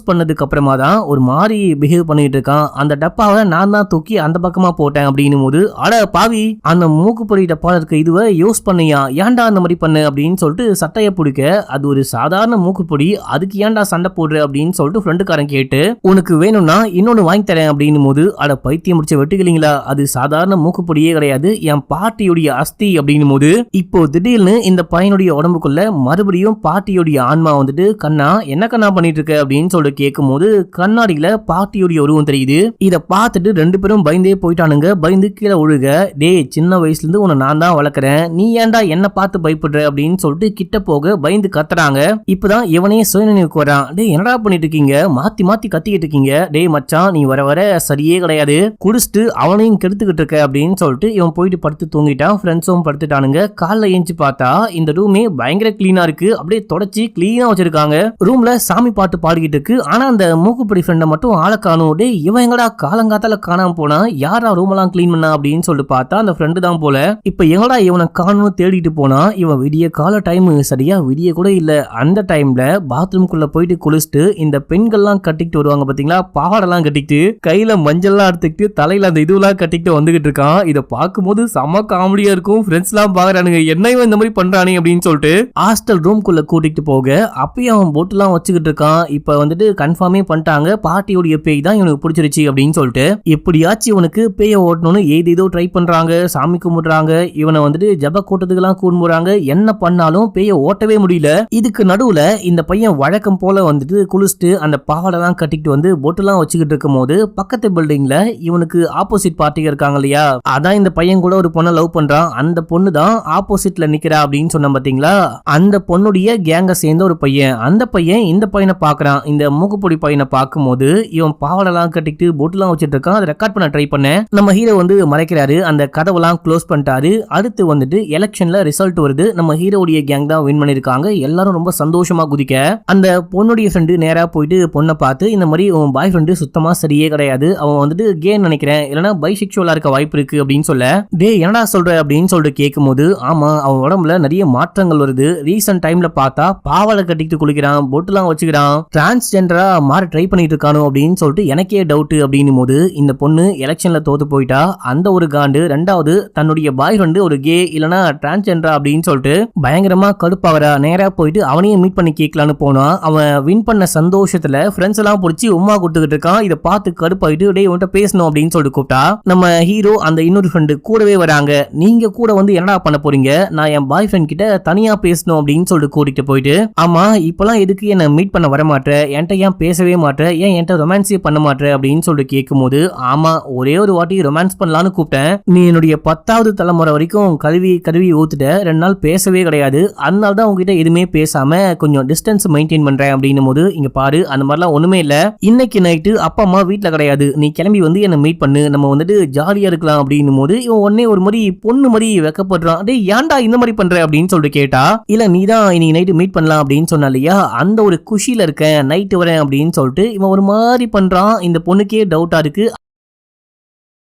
பண்ணதுக்கு அப்புறமா தான் ஒரு மாதிரி பிஹேவ் பண்ணிட்டு இருக்கான். அந்த டப்பாவை நான் தான் தூக்கி அந்த பக்கமா போட்டேன் அப்படின்னும் போது அட பாவி, அந்த மூக்குப்படி டப்பால இருக்க இதுவை யூஸ் பண்ணியா, ஏன்டா அந்த மாதிரி பண்ணு அப்படின்னு சொல்லிட்டு சட்டைய பிடிக்க அது ஒரு சாதாரண மூக்குப்பொடி, அதுக்கு ஏன்டா சண்டை போடுற அப்படின்னு சொல்லிட்டு ஃப்ரெண்டுக்காரன் கேட்டு உனக்கு வேணும்னா இன்னொன்னு வாங்கி தரேன் அப்படின்னும் போது அட பைத்தியம் முடிச்ச வெட்டுக்கலீங்களா, அது சாதாரண மூக்குப்பொடியே கிடையாது, என் பாட்டியுடைய அஸ்தி அப்படின்னும் போது இப்போ திடீர்னு இந்த பையனுடைய உடம்புக்குள்ள மறுபடியும் பாட்டியுடைய ஆன்மா வந்துட்டு கண்ணா என்ன கண்ணா பண்ணிட்டு இருக்க அப்படின்னு சொல்லிட்டு கேட்கும் போது கண்ணாடியில பாட்டியுடைய உருவம் தெரியுது. இத பார்த்துட்டு ரெண்டு பேரும் பயந்தே போயிட்டானுங்க. பயந்து கீழே ஒழுக, டேய் சின்ன வயசுல இருந்து உன்னை நான் தான் வளர்க்குறேன், நீ ஏன்டா என்ன பார்த்து பயப்படுற அப்படின்னு சொல்லிட்டு கிட்ட போக பயந்து கத்துறாங்க. இப்பதான் இவனே சுயநினைவுக்கு வரான். டேய் என்னடா பண்ணிட்டு இருக்கீங்க, மாத்தி கத்திக்கிட்டு இருக்கீங்க, டேய் மச்சான் நீ வர சரியே கிடையாது, குடிச்சிட்டு அவனையும் கெடுத்துக்கிட்டு இருக்க அப்படின்னு சொல்லிட்டு இவன் போயிட்டு படுத்து தூங்கிட்டான். ஃப்ரெண்ட்ஸும் படுத்துட்டானுங்க. காலைல ஏஞ்சி பார்த்தா இந்த ரூமே பயங்கர கிளீனா இருக்கு. அப்படியே தொடச்சி கிளீனா வச்சிருக்காங்க. ரூம்ல சாமி பாட்டு பாடிக்கிட்டு இருக்கு. ஆனா அந்த மூக்குப்படி ஃப்ரெண்டை மட்டும் ஆளை காணும். டேய் இவன் எங்கடா காலங்காத்தால காணாம போனா, யாரா ரூம் எல்லாம் கிளீன் பண்ணா அப்படின்னு சொல்லிட்டு பார்த்தா அந்த ஃப்ரெண்டு தான் போல. இப்ப எங்கடா இவனை காணும்னு தேடிட்டு போனா இவன் விடிய கால டைம், சரியா விடிய கூட இல்ல. அந்த டைம்ல பாத்ரூம்குள்ள போயிட்டு குளிச்சுட்டு இந்த பெண்கள்லாம் கட்டிக்கிட்டு வருவாங்க பாத்தீங்களா, பாவாடெல்லாம் கட்டிக்கிட்டு கையில மஞ்சள்லாம் எடுத்துக்கிட்டு தலையில அந்த இதுவெல்லாம் கட்டிக்கிட்டு வந்துகிட்டு இருக்கான். இதை பார்க்கும்போது செம காமெடியா இருக்கும். ஃப்ரெண்ட்ஸ் எல்லாம் பாக்குறானுங்க என்ன இவன் இந்த மாதிரி பண்றானே அப்படின்னு சொல்லிட்டு ஹாஸ்டல் ரூம்குள்ள கூட்டிட்டு போக அப்பயும் அவன் போட்டுலாம் வச்சுக்கிட்டு இருக்கான். இப்ப வந்துட்டு கன்ஃபார்மே பண்ணிட்டாங்க பாட்டியோடைய பேய் தான் இவனுக்கு பிடிச்சிருச்சு அப்படின்னு சொல்லிட்டு எப்படியாச்சும் இவனுக்கு பேயை ஓட்டணும்னு ஏதோ ட்ரை பண்றாங்க. சாமி கும்பிடுறாங்க, இவனை வந்துட்டு ஜப கூட்டத்துக்கெல்லாம் கூடுறாங்க. என்ன பண்ணாலும் பேயை ஓட்டவே முடியல. இதுக்கு நடுவுல இந்த பையன் வழக்கம் போல வந்துட்டு குளிச்சுட்டு அந்த பாவாடெல்லாம் கட்டிக்கிட்டு வந்து போட்டுலாம் வச்சுக்கிட்டு இருக்கும் போது பக்கத்து பில்டிங்ல இவனுக்கு ஆப்போசிட் பார்ட்டிங்க இருக்காங்க இல்லையா, அதான் இந்த பையன் கூட ஒரு பொண்ணை லவ் பண்றான். அந்த பொண்ணு தான் ஆப்போசிட்ல நிக்கிறா அப்படின்னு சொன்ன பாத்தீங்களா, அந்த பொண்ணுடைய கேங்க சேர்ந்த ஒரு பையன். அந்த பையன் இந்த பையனை பாக்குறான். இந்த மூக்குப்பொடி பையனை பார்க்கும்போது இவன் பாவாடெல்லாம் கட்டிட்டு போட்டுலாம் வச்சிட்டு இருக்கான். அதை ரெக்கார்ட் பண்ண ட்ரை பண்ண நம்ம ஹீரோ வந்து மறைக்கிறாரு. அந்த கதவெல்லாம் க்ளோஸ் பண்ணிட்டாரு. அடுத்து வந்துட்டு எலெக்ஷன்ல ரிசல்ட் வருது. நம்ம ஹீரோடைய கேங் தான் வின் பண்ணிருக்காங்க. எல்லாரும் ரொம்ப சந்தோஷமா குதிக்க அந்த பொண்ணுடைய ஃப்ரெண்டு நேரா போயிட்டு பொண்ணை பார்த்து இந்த மாதிரி உன் பாய் ஃப்ரெண்டு சுத்தமா சரியே கிடையாது, அவன் வந்துட்டு கேன்னு நினைக்கிறேன், இல்லைன்னா பைசெக்சுவலா இருக்க வாய்ப்பு இருக்கு அப்படின்னு சொல்ல, டே என்னடா சொல்ற அப்படின்னு சொல்லிட்டு கேட்கும் போது ஆமா அவன் உடம்புல நிறைய மாற்றங்கள் வருது. ரீசன்ட் டைம்ல பார்த்தா பாவாடை கட்டிட்டு குளிக்கிறான், பொட்டுலாம் வச்சுக்கிறான், டிரான்ஸ்ஜெண்டரா மாற ட்ரை பண்ணிட்டு இருக்கானோ அப்படின்னு சொல்லிட்டு எனக்கே டவுட் அப்படின்னும் போது இந்த பொண்ணு எலெக்ஷன்ல தோத்து போயிட்டா. அந்த ஒரு காண்டு ரெண்டாவது தன்னுடைய பாய் ஃப்ரெண்டு ஒரு கே இல்லனா டிரான்ஸ்ஜெண்டரா அப்படின்னு சொல்லிட்டு பயங்கரமா கடுப்பாவரா. நேரா போயிட்டு அவனையும் மீட் பண்ணி கேட்கலான்னு போனா அவன் வின் பண்ண சந்தோஷத்துல ஃப்ரெண்ட்ஸ் எல்லாம் பிடிச்சி உமா கொடுத்துக்கிட்டு இருக்கான். இதை பார்த்து கடுப்பாயிட்டு டேய் உன்கிட்ட பேசணும் அப்படின்னு சொல்லிட்டு கூப்பிட்டா நம்ம ஹீரோ அந்த இன்னொரு ஃப்ரெண்டு கூடவே வராங்க. நீங்க கூட வந்து என்னடா பண்ண போறீங்க, நான் என் பாய் ஃப்ரெண்ட் கிட்ட தனியா பேசணும் அப்படின்னு சொல்லிட்டு கூட்டிட்டு போயிட்டு ஆமா இப்பெல்லாம் எதுக்கு என்ன மீட் பண்ண வர மாட்டேன், என்கிட்ட ஏன் பேசவே மாட்டேன், ஏன் என்கிட்ட ரொமான்ஸே பண்ண மாட்டேன் அப்படின்னு சொல்லிட்டு கேட்கும் போது ஆமா ஒரே ஒரு வாட்டி ரொமான்ஸ் பண்ணலான்னு கூப்பிட்டேன், நீ என்னுடைய 10வது தலைமுறை வரைக்கும் கருவி ஊத்துட்ட, 2 நாள் பேசவே கிடையாது, அதனால தான் உங்ககிட்ட எதுவுமே பேசாம கொஞ்சம் டிஸ்டன்ஸ் மெயின்டைன் பண்றேன் அப்படின்னும் போது இங்க பாரு அந்த மாதிரிலாம் ஒண்ணுமே இல்ல, இன்னைக்கு நைட்டு அப்பா அம்மா வீட்டுல கிடையாது, நீ கிளம்பி வந்து என்ன மீட் பண்ணு, நம்ம வந்துட்டு ஜாலியா இருக்கலாம் அப்படின்னும் போது இவன் உடனே ஒரு மாதிரி பொண்ணு மாதிரி வெக்கப்படுறான். டேய் ஏன்டா இந்த மாதிரி பண்ற அப்படின்னு சொல்லிட்டு கேட்டா இல்ல நீ தான் இன்னைக்கு நைட்டு மீட் பண்ணலாம் அப்படின்னு சொன்னா இல்லையா, அந்த ஒரு குஷியில இருக்கேன், நைட்டு வரேன் அப்படின்னு சொல்லிட்டு இவன் ஒரு மாதிரி பண்றான். இந்த பொண்ணுக்கே டவுட்டா இருக்கு.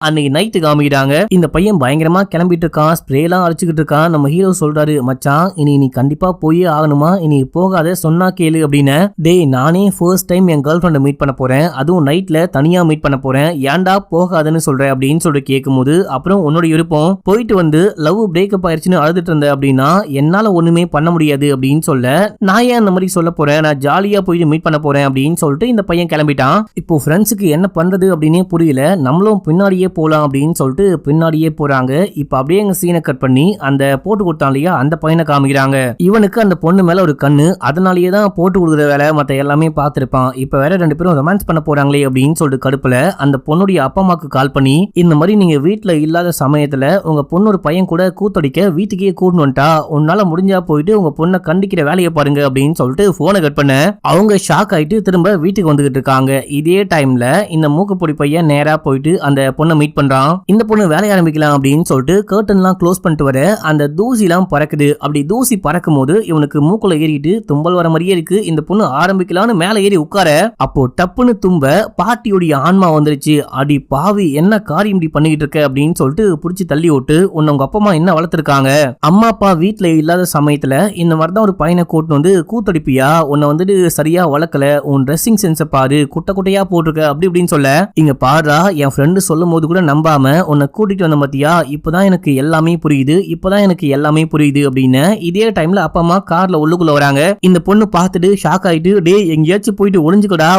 அன்னைக்கு நைட்டு காமிக்கிறாங்க. இந்த பையன் பயங்கரமா கிளம்பிட்டு இருக்கான், ஸ்ப்ரேலாம் அடிச்சுக்கிட்டு இருக்கான். நம்ம ஹீரோ சொல்றாரு மச்சான் இனி நீ கண்டிப்பா போயே ஆகணுமா, இனி போகாத சொன்னா கேளு அப்படின்னு. டேய் நானே ஃபர்ஸ்ட் டைம் என் கேர்ள் ஃப்ரெண்டை மீட் பண்ண போறேன், அதுவும் நைட்ல தனியா மீட் பண்ண போறேன், ஏன்டா போகாதன்னு சொல்ற அப்படின்னு சொல்லிட்டு கேட்கும் போது அப்புறம் உன்னோட விருப்பம், போயிட்டு வந்து லவ் பிரேக்கப் ஆயிடுச்சுன்னு அழுதுட்டு இருந்த அப்படின்னா என்னால ஒண்ணுமே பண்ண முடியாது அப்படின்னு சொல்ல, நான் ஏன் அந்த மாதிரி சொல்ல போறேன், நான் ஜாலியா போயிட்டு மீட் பண்ண போறேன் அப்படின்னு சொல்லிட்டு இந்த பையன் கிளம்பிட்டான். இப்போ ஃப்ரெண்ட்ஸுக்கு என்ன பண்றது அப்படின்னே புரியல. நம்மளும் பின்னாடியே போலாம் அப்படின்னு சொல்லிட்டு பின்னாடியே போறாங்க. இப்ப அப்படியே எங்க சீனை கட் பண்ணி அந்த போட்டு கொடுத்தான் இல்லையா அந்த பையனை காமிக்கிறாங்க. இவனுக்கு அந்த பொண்ணு மேல ஒரு கண்ணு, அதனாலேயே தான் போட்டு கொடுக்குற வேலை மத்த எல்லாமே பார்த்திருப்பான். இப்ப வேற 2 பேரும் ரொமான்ஸ் பண்ண போறாங்களே அப்படின்னு சொல்லிட்டு கடுப்புல அந்த பொண்ணுடைய அப்பா அம்மாக்கு கால் பண்ணி இந்த மாதிரி நீங்க வீட்டுல இல்லாத சமயத்துல உங்க பொண்ணு ஒரு பையன் கூட கூத்தடிக்க வீட்டுக்கே கூட்டு வந்துட்டா, உன்னால முடிஞ்சா போயிட்டு உங்க பொண்ணை கண்டிக்கிற வேலையை பாருங்க அப்படின்னு சொல்லிட்டு போனை கட் பண்ண அவங்க ஷாக் ஆயிட்டு திரும்ப வீட்டுக்கு வந்துகிட்டு இருக்காங்க. இதே டைம்ல இந்த மூக்குப்பொடி பையன் நேரா போயிட்டு அந்த பொண்ணை மீட் பண்றான். இந்த பொண்ணு வேலைய ஆரம்பிக்கலாம் அப்படின்னு சொல்லிட்டு கர்டன்லாம் க்ளோஸ் பண்ணிட்டு வர அந்த தூசி எல்லாம் பறக்குது. அப்படி தூசி பறக்கும் போது இவனுக்கு மூக்குல ஏறிட்டு தும்பல் வர மாதிரியே இருக்கு. இந்த பொண்ணு ஆரம்பிக்கலான்னு மேல ஏறி உட்கார அப்போ டப்புன்னு தும்ப பாட்டியோடைய ஆன்மா வந்துருச்சு. அடி பாவி என்ன காரியம் இப்படி பண்ணிக்கிட்டு இருக்க அப்படின்னு சொல்லிட்டு புடிச்சு தள்ளி விட்டு உன்ன உங்க அப்பா அம்மா என்ன வளர்த்திருக்காங்க, அம்மா அப்பா வீட்டுல இல்லாத சமயத்துல இந்த மாதிரிதான் ஒரு பையனை கூட்டு வந்து கூத்தடிப்பியா, உன்னை வந்துட்டு சரியா வளர்க்கல, உன் ட்ரெஸ்ஸிங் சென்ஸை பாரு குட்டை குட்டையா போட்டிருக்க அப்படி இப்படின்னு சொல்ல இங்க பாரா என் ஃப்ரெண்டு சொல்லும் போது கூட நம்பாம உன்னை கூட்டிட்டு வந்த மத்தியா இப்பதான் எனக்கு எல்லாமே புரியுது, இப்பதான் எனக்கு எல்லாமே புரியுது அப்படின்னு. இதே டைம்ல அப்பா அம்மா கார்ல உள்ளுக்குள்ள வராங்க. இந்த பொண்ணு பார்த்துட்டு ஷாக் ஆயிட்டு டே எங்கேயாச்சும் போயிட்டு ஒளிஞ்சுக்கடா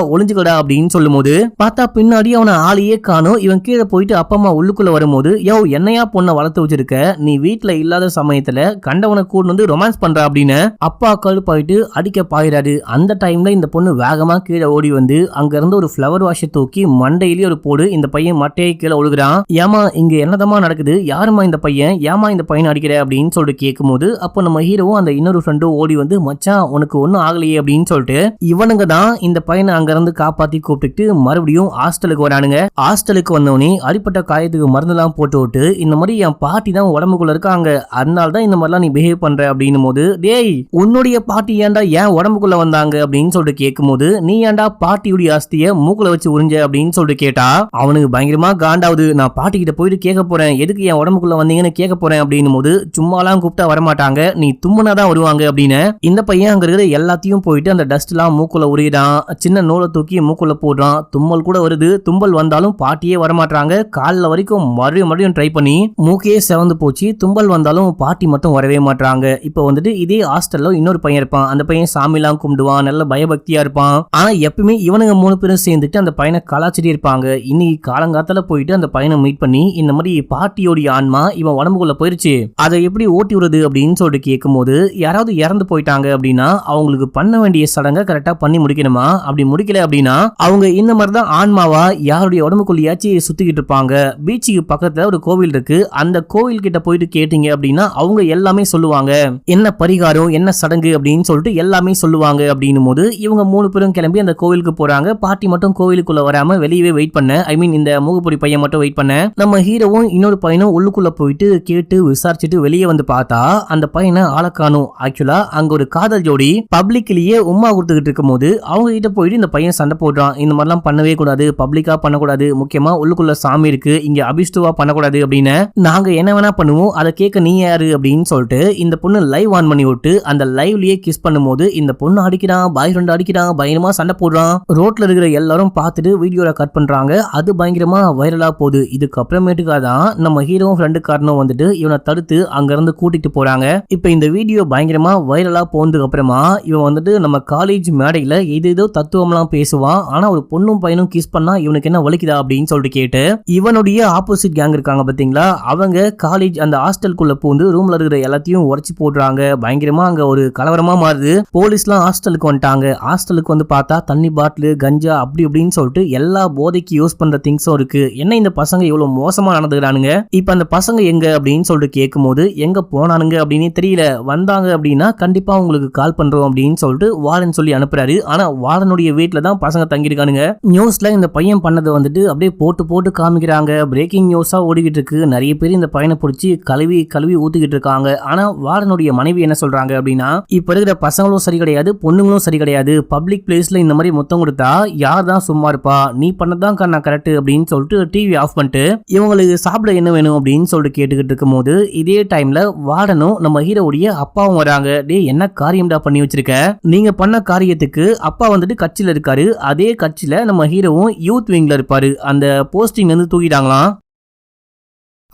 அப்படின்னு சொல்லும் போது பார்த்தா பின்னாடி அவனை ஆளையே காணும். இவன் கீழே போயிட்டு அப்பா அம்மா உள்ளுக்குள்ள வரும்போது யோ என்னையா பொண்ணை வளர்த்து வச்சிருக்க, நீ வீட்டுல இல்லாத சமயத்துல கண்டவனை கூட்டு வந்து ரொமான்ஸ் பண்ற அப்படின்னு அப்பா கழுப்பாயிட்டு அடிக்க பாயிறாரு. அந்த டைம்ல இந்த பொண்ணு வேகமா கீழே ஓடி வந்து அங்க இருந்து ஒரு ஃப்ளவர் வாஷை தூக்கி மண்டையிலேயே ஒரு போடு. இந்த பையன் மட்டையை கீழே ஒழுகுறான். ஏமா இங்க என்னதமா நடக்குது, யாருமா இந்த பையன், ஏமா இந்த பையன் அடிக்கிற அப்படின்னு சொல்லிட்டு கேட்கும் போது அப்போ நம்ம ஹீரோவும் அந்த இன்னொரு ஃப்ரெண்டும் ஓடி வந்து மச்சான் உனக்கு ஒன்னும் ஆகலையே அப்படின்னு சொல்லிட்டு இவனுங்க தான் இந்த பையனை அங்க இருந்து காப்பாத்தி கூப்பிட்டு மறுபடியும் ஹாஸ்டலுக்கு வரானுங்க. ஹாஸ்டலுக்கு வந்தவனே அடிப்பட்ட காயத்துக்கு மருந்தெல்லாம் போட்டு விட்டு இந்த மாதிரி என் பாட்டி தான் உடம்புக்குள்ள இருக்காங்க, அதனால தான் இந்த மாதிரிலாம் நீ பிஹேவ் பண்ற அப்படின்னும் போது டேய் உன்னுடைய பாட்டி ஏன்டா ஏன் உடம்புக்குள்ள வந்தாங்க அப்படின்னு சொல்லிட்டு கேட்கும் போது நீ ஏன்டா பாட்டியுடைய ஆஸ்திய மூக்குல வச்சு உறிஞ்ச அப்படின்னு சொல்லிட்டு கேட்டா அவனுக்கு பயங்கரமா காண்டாவது. நான் பாட்டி கிட்ட போயிட்டு கேட்க போறேன், எதுக்கு என் உடம்புக்குள்ள வந்தீங்கன்னு கேட்க போறேன் அப்படின்னும் போது சும்மாலாம் கூப்பிட்டா வரமாட்டாங்க, நீ தும்முனாதான் வருவாங்க அப்படின்னு. இந்த பையன் அங்க இருக்கிற எல்லாத்தையும் போயிட்டு அந்த டஸ்ட் எல்லாம் மூக்குல உரியிடான், சின்ன நூலை தூக்கி மூக்குல போடுறான். தும்மல் கூட வருது, தும்பல் வந்தாலும் பாட்டியே வரமாட்டாங்க. காலில் வரைக்கும் மறுபடியும் ட்ரை பண்ணி மூக்கையே செவந்து போச்சு. தும்பல் வந்தாலும் பாட்டி மட்டும் வரவே மாட்டாங்க. இப்போ வந்துட்டு இதே ஹாஸ்டல்ல இன்னொரு பையன் இருப்பான். அந்த பையன் சாமிலாம் கும்பிடுவான், நல்ல பயபக்தியா இருப்பான். ஆனா எப்பவுமே இவனுங்க 3 பேரும் சேர்ந்துட்டு அந்த பையனை கலாச்சிட்டே இருப்பாங்க. இன்னைக்கு காலங்காத்தால போயிட்டு அந்த பையனை மீட் பண்ணி இந்த மாதிரி பாட்டியோடைய ஆன்மா இவன் உடம்புக்குள்ள போயிருச்சு, அதை எப்படி ஓட்டி விடுறது அப்படின்னு சொல்லிட்டு கேட்கும் போது யாராவது இறந்து போயிட்டாங்க அப்படின்னா அவங்களுக்கு பண்ண வேண்டிய சடங்கை கரெக்டா பண்ணி முடிக்கணுமா, அப்படி முடிக்கல அப்படின்னா அவங்க இந்த மாதிரிதான் ஆன்மாவா யாருடைய உடம்புக்குள்ளையாச்சு சுத்திக்கிட்டு இருப்பாங்க. பீச்சுக்கு பக்கத்துல ஒரு கோவில் இருக்கு, அந்த கோவில் கிட்ட போயிட்டு கேட்டீங்க அப்படின்னா அவங்க எல்லாமே சொல்லுவாங்க, என்ன பரிகாரம் என்ன சடங்கு அப்படின்னு சொல்லிட்டு எல்லாமே சொல்லுவாங்க அப்படின்னும் போது இவங்க 3 பேரும் கிளம்பி அந்த கோவிலுக்கு போறாங்க. பாட்டி மட்டும் கோவிலுக்குள்ள வராம வெளியவே வெயிட் பண்ண, ஐ மீன் இந்த மூகுப்பொடி பையன் மட்டும் வெயிட் பண்ண. நம்ம ஹீரோவும் இன்னொரு பையனும் உள்ளுக்குள்ள போயிட்டு கேட்டு விசாரிச்சுட்டு வெளியே வந்து பார்த்தா அந்த பையனை ஆளக்கானும். ஆக்சுவலா அங்க ஒரு காதல் ஜோடி பப்ளிக்லயே உம்மா கொடுத்துக்கிட்டு இருக்கும் போது அவங்க கிட்ட போயிட்டு இந்த பையன் சண்டை போடுறான், இந்த மாதிரிலாம் பண்ணவே கூடாது, பப்ளிக்கா பண்ணக்கூடாது, முக்கியமா உள்ளுக்குள்ள சாமி இருக்கு, இங்க அபிஷ்டுவா பண்ணக்கூடாது அப்படின்னு, நாங்க என்ன வேணா பண்ணுவோம், அதை கேட்க நீ யாரு அப்படின்னு சொல்லிட்டு இந்த பொண்ணு லைவ் ஆன் பண்ணி விட்டு அந்த லைவ்லயே கிஸ் பண்ணும்போது இந்த பொண்ணு அடிக்கிறான், பாய் ஃப்ரெண்ட் அடிக்கிறான், பயங்கரமா சண்டை போடுறான். ரோட்ல இருக்கிற எல்லாரும் பார்த்துட்டு வீடியோல கட் பண்றாங்க. அது பயங்கரமா வைரலா போகுது. இதுக்கு அப்புறமேட்டுக்கா தான் நம்ம ஹீரோவும் ஃப்ரெண்டு காரனும் வந்துட்டு இவனை தடுத்து அங்க இருந்து கூட்டிட்டு போறாங்க. இப்ப இந்த வீடியோ பயங்கரமா வைரலா போனதுக்கு அப்புறமா இவன் வந்துட்டு நம்ம காலேஜ் மேடையில ஏதேதோ தத்துவம்லாம் பேசுவான். ஆனா ஒரு பொண்ணும் பையனும் கிஸ் பண்ணா இவனுக்கு என்ன வலிக்குதா அப்படின்னு சொல்லிட்டு கேட்டு இவனுடைய ஆப்போசிட் கேங் இருக்காங்க பாத்தீங்களா, அவங்க காலேஜ் அந்த ஹாஸ்டலுக்குள்ள பூந்து ரூம்ல இருக்கிற எல்லாத்தையும் உடைச்சு போடுறாங்க. பயங்கரமா அங்க ஒரு கலவரமா மாறுது. போலீஸ்லாம் ஹாஸ்டலுக்கு வந்துட்டாங்க. ஹாஸ்டலுக்கு வந்து பார்த்தா தண்ணி பாட்டில் கஞ்சா அப்படி அப்படின்னு சொல்லிட்டு எல்லா போதைக்கு யூஸ் பண்ற திங்ஸும் இருக்கு. என்ன இந்த பசங்க இவ்வளவு மோசமா நடந்துக்கிறானுங்க, இப்ப அந்த பசங்க எங்க அப்படின்னு சொல்லிட்டு கேட்கும் போது எங்க போனானுங்க அப்படின்னு தெரியல, வந்தாங்க அப்படின்னா கண்டிப்பா உங்களுக்கு கால் பண்றோம் அப்படின்னு சொல்லிட்டு வார்டன் சொல்லி அனுப்புறாரு. ஆனா வார்டனுடைய வீட்டுல தான் பசங்க தங்கியிருக்கானுங்க. நியூஸ்ல இந்த பையன் பண்ணது வந்துட்டு அப்படியே போட்டு காமிக்கிறாங்க. பிரேக்கிங் நியூஸா ஓடிக்கிட்டு இருக்கு. நிறைய பேர் இந்த பையனை பிடிச்சி கழுவி ஊத்திக்கிட்டு இருக்காங்க. ஆனா வார்டனுடைய மனைவி என்ன சொல்றாங்க அப்படின்னா, இப்ப இருக்கிற பசங்களும் சரி கிடையாது, பொண்ணுங்களும் சரி கிடையாது, பப்ளிக் பிளேஸ்ல இந்த மாதிரி முத்தம் கொடுத்தா யார் தான் சும்மா இருப்பா, நீ பண்ணதான் நான் கரெக்ட் அப்படின்னு சொல்லிட்டு டிவி ஆஃப் பண்ணிட்டு இவங்களுக்கு சாப்பிட என்ன வேணும் அப்படின்னு சொல்லிட்டு கேட்டுக்கிட்டு இருக்கும் போது இதே டைம்ல வார்டனும் நம்ம ஹீரோவுடைய அப்பாவும் வராங்க. டே என்ன காரியம்டா பண்ணி வச்சிருக்க, நீங்க பண்ண காரியத்துக்கு அப்பா வந்துட்டு கட்சியில இருக்காரு, அதே கட்சியில நம்ம ஹீரோவும் யூத் விங்ல இருப்பாரு, அந்த போஸ்டிங் வந்து தூக்கிட்டாங்களாம்.